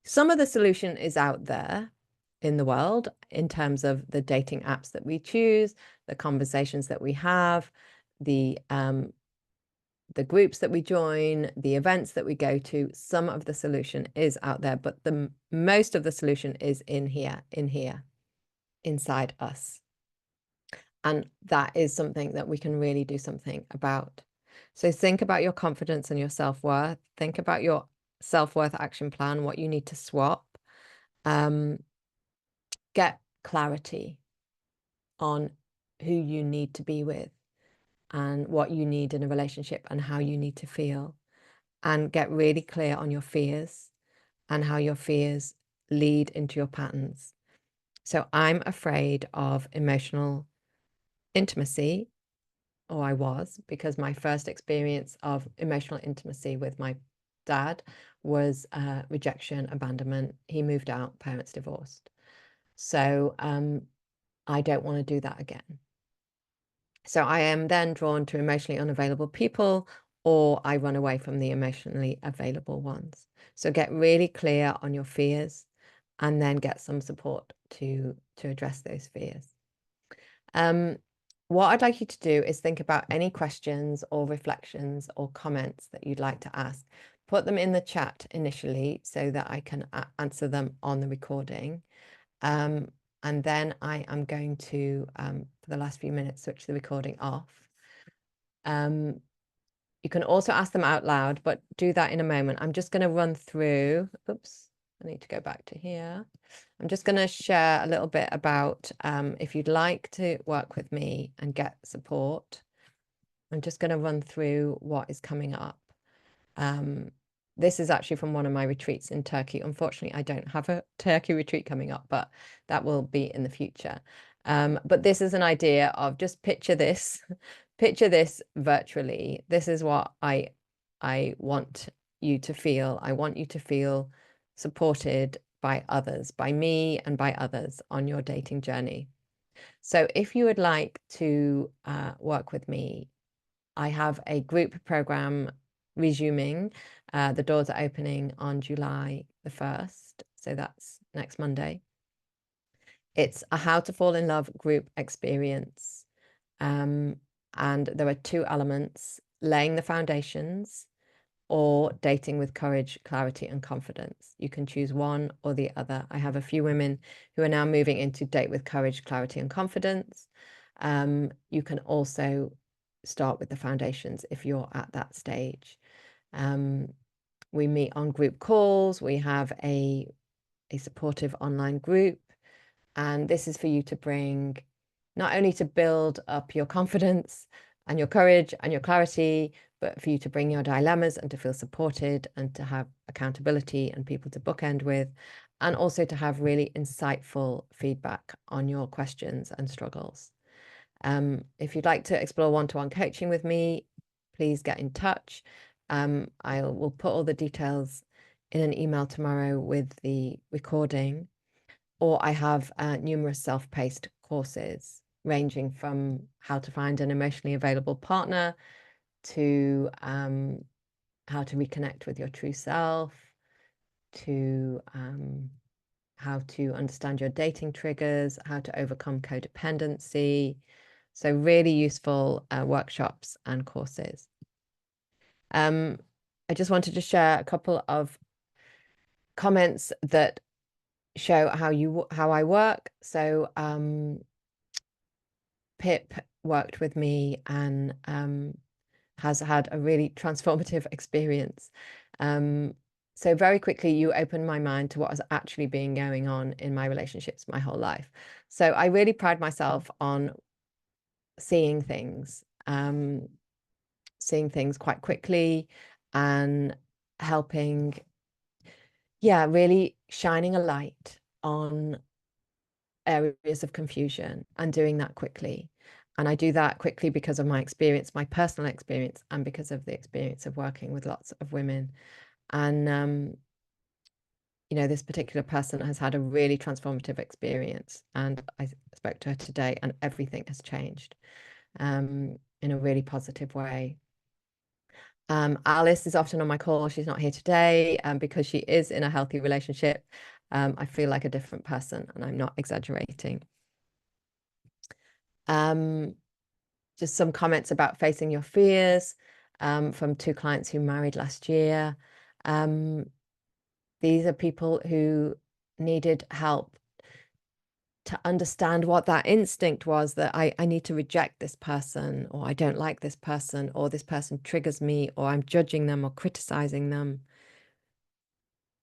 some of the solution is out there in the world in terms of the dating apps that we choose, the conversations that we have, the groups that we join, the events that we go to. Some of the solution is out there, but the most of the solution is in here, inside us. And that is something that we can really do something about. So think about your confidence and your self-worth. Think about your self-worth action plan, what you need to swap. Get clarity on who you need to be with and what you need in a relationship and how you need to feel, and get really clear on your fears and how your fears lead into your patterns. So I'm afraid of emotional intimacy, or I was, because my first experience of emotional intimacy with my dad was rejection, abandonment. He moved out, parents divorced. So I don't want to do that again. So I am then drawn to emotionally unavailable people, or I run away from the emotionally available ones. So get really clear on your fears and then get some support to address those fears. What I'd like you to do is think about any questions or reflections or comments that you'd like to ask. Put them in the chat initially so that I can answer them on the recording. And then I am going to, for the last few minutes, switch the recording off. You can also ask them out loud, but do that in a moment. I'm just going to run through, oops, I need to go back to here. I'm just going to share a little bit about if you'd like to work with me and get support. I'm just going to run through what is coming up. This is actually from one of my retreats in Turkey. Unfortunately, I don't have a Turkey retreat coming up, but that will be in the future. But this is an idea of just picture this, picture this virtually. This is what I want you to feel. I want you to feel supported by others, by me and by others on your dating journey. So if you would like to work with me, I have a group program resuming. The doors are opening on July the 1st. So that's next Monday. It's a How to Fall in Love group experience. And there are two elements: laying the foundations or dating with courage, clarity, and confidence. You can choose one or the other. I have a few women who are now moving into date with courage, clarity, and confidence. You can also start with the foundations if you're at that stage. We meet on group calls. We have a supportive online group. And this is for you to bring, not only to build up your confidence and your courage and your clarity, but for you to bring your dilemmas and to feel supported and to have accountability and people to bookend with, and also to have really insightful feedback on your questions and struggles. If you'd like to explore one-to-one coaching with me, please get in touch. I will put all the details in an email tomorrow with the recording. Or I have numerous self-paced courses ranging from how to find an emotionally available partner to how to reconnect with your true self, to how to understand your dating triggers, how to overcome codependency. So really useful workshops and courses. I just wanted to share a couple of comments that show how I work. So Pip worked with me and has had a really transformative experience. So very quickly, you opened my mind to what has actually been going on in my relationships my whole life. So I really pride myself on seeing things quite quickly and helping, really shining a light on areas of confusion and doing that quickly. And I do that quickly because of my experience, my personal experience, and because of the experience of working with lots of women. And, this particular person has had a really transformative experience. And I spoke to her today and everything has changed in a really positive way. Alice is often on my call. She's not here today because she is in a healthy relationship. I feel like a different person, and I'm not exaggerating. Just some comments about facing your fears from two clients who married last year. These are people who needed help to understand what that instinct was, that I need to reject this person, or I don't like this person, or this person triggers me, or I'm judging them or criticizing them.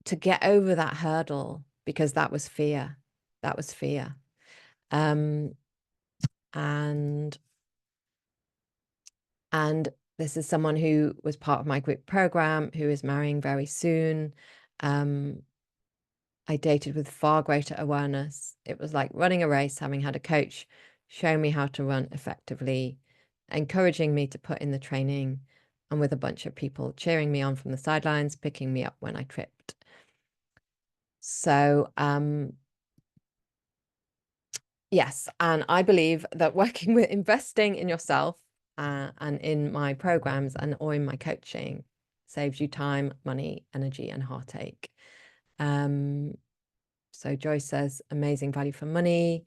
to get over that hurdle, because that was fear. That was fear. And this is someone who was part of my group program, who is marrying very soon. I dated with far greater awareness. It was like running a race, having had a coach show me how to run effectively, encouraging me to put in the training, and with a bunch of people cheering me on from the sidelines, picking me up when I tripped. So, yes, and I believe that working with investing in yourself and in my programs or in my coaching saves you time, money, energy, and heartache. So Joyce says, amazing value for money.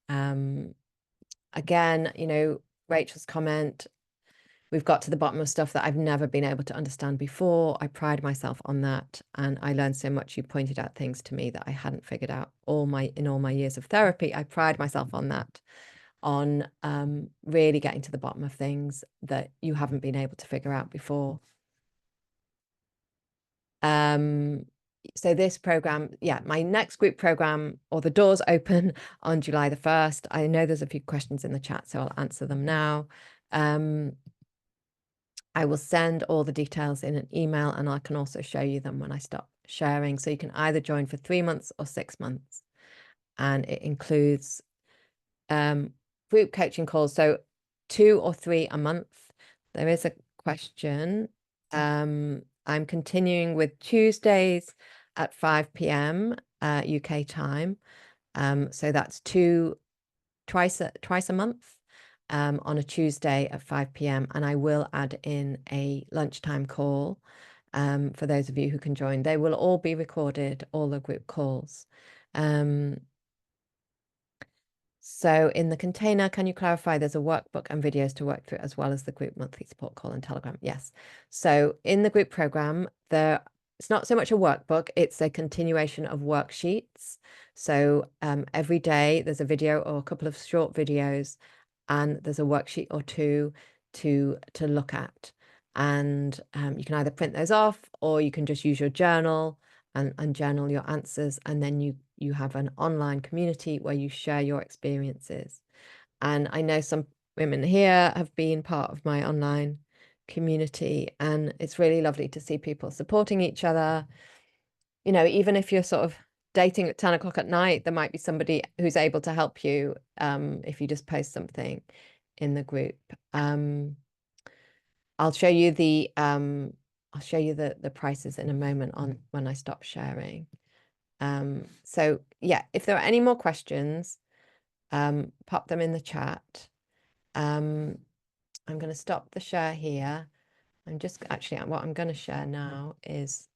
Again, you know, Rachel's comment, we've got to the bottom of stuff that I've never been able to understand before. I pride myself on that. And I learned so much. You pointed out things to me that I hadn't figured out in all my years of therapy. I pride myself on that, on really getting to the bottom of things that you haven't been able to figure out before. So this program, yeah, my next group program, or the doors open on July the 1st. I know there's a few questions in the chat, so I'll answer them now. I will send all the details in an email, and I can also show you them when I stop sharing. So you can either join for 3 months or 6 months. And it includes group coaching calls, so 2 or 3 a month. There is a question. I'm continuing with Tuesdays at 5 p.m. UK time. So that's twice a month on a Tuesday at 5 p.m. And I will add in a lunchtime call for those of you who can join. They will all be recorded, all the group calls. So in the container, can you clarify there's a workbook and videos to work through as well as the group monthly support call and Telegram? Yes. So in the group program, it's not so much a workbook, it's a continuation of worksheets. So every day there's a video or a couple of short videos, and there's a worksheet or two to look at. And you can either print those off, or you can just use your journal and journal your answers, and then you have an online community where you share your experiences. And I know some women here have been part of my online community, and it's really lovely to see people supporting each other. You know, even if you're sort of dating at 10 o'clock at night, there might be somebody who's able to help you if you just post something in the group. I'll show you the prices in a moment on when I stop sharing. So yeah, if there are any more questions, pop them in the chat. I'm going to stop the share here. What I'm going to share now is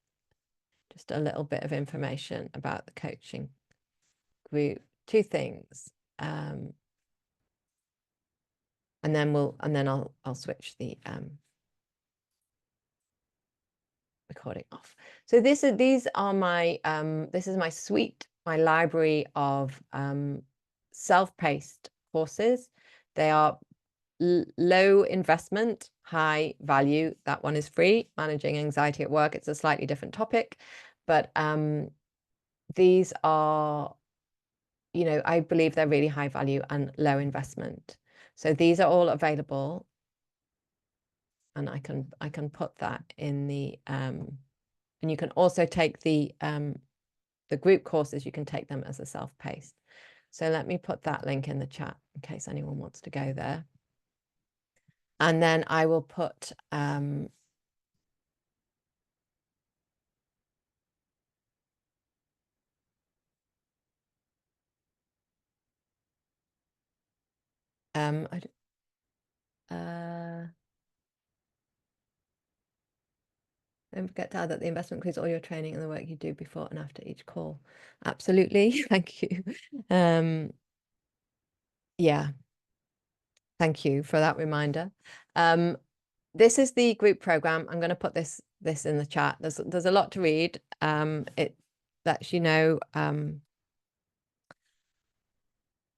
just a little bit of information about the coaching group. 2 things. And then I'll switch the recording off. So these are my this is my suite, my library of self-paced courses. They are low investment, high value. That one is free. Managing anxiety at work. It's a slightly different topic, but these are, you know, I believe they're really high value and low investment. So these are all available, and I can put that in the and you can also take the group courses. You can take them as a self-paced. So let me put that link in the chat in case anyone wants to go there. And then I will put don't forget to add that the investment includes all your training and the work you do before and after each call. Absolutely. Thank you. Yeah. Thank you for that reminder. This is the group program. I'm going to put this in the chat. There's a lot to read. It lets you know.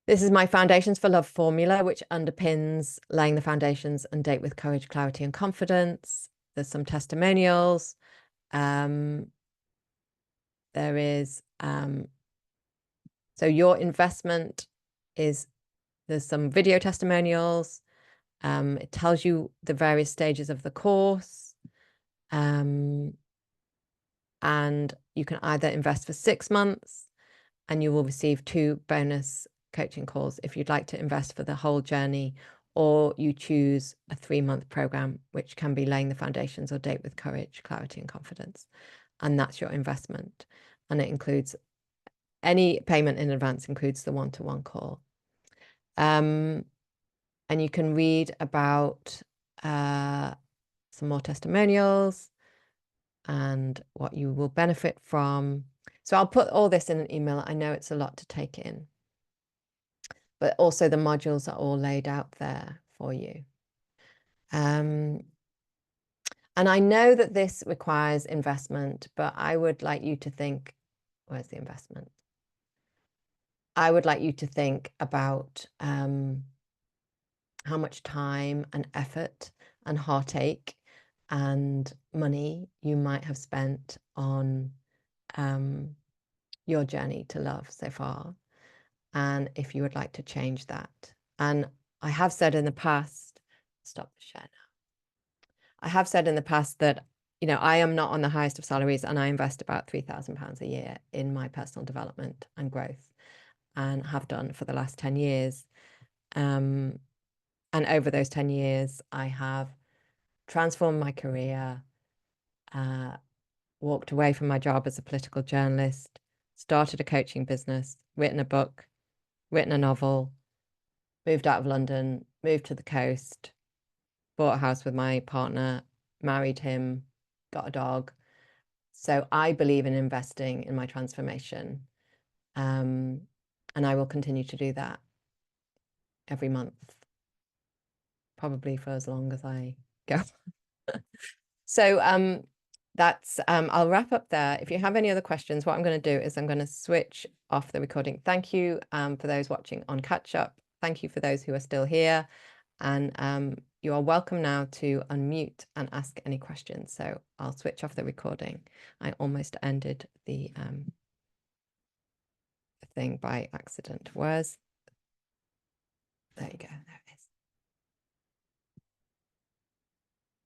This is my Foundations for Love formula, which underpins laying the foundations and date with courage, clarity, and confidence. There's some testimonials. there is, so your investment is, there's some video testimonials. It tells you the various stages of the course. And you can either invest for 6 months and you will receive 2 bonus coaching calls if you'd like to invest for the whole journey, or you choose a 3-month program, which can be laying the foundations or date with courage, clarity, and confidence. And that's your investment. And it includes any payment in advance, includes the one-to-one call. And you can read about some more testimonials and what you will benefit from. So I'll put all this in an email. I know it's a lot to take in, but also the modules are all laid out there for you. And I know that this requires investment, but I would like you to think, where's the investment? I would like you to think about how much time and effort and heartache and money you might have spent on your journey to love so far, and if you would like to change that. And I have said in the past, stop the share now. I have said in the past that, you know, I am not on the highest of salaries, and I invest about £3,000 a year in my personal development and growth, and have done for the last 10 years. And over those 10 years, I have transformed my career, walked away from my job as a political journalist, started a coaching business, written a book, written a novel, moved out of London, moved to the coast, bought a house with my partner, married him, got a dog. So I believe in investing in my transformation. And I will continue to do that every month, probably for as long as I go. So that's I'll wrap up there. If you have any other questions, what I'm going to do is I'm going to switch off the recording. Thank you for those watching on catch up. Thank you for those who are still here, and you are welcome now to unmute and ask any questions. So I'll switch off the recording. I almost ended the thing by accident. There you go. There it is.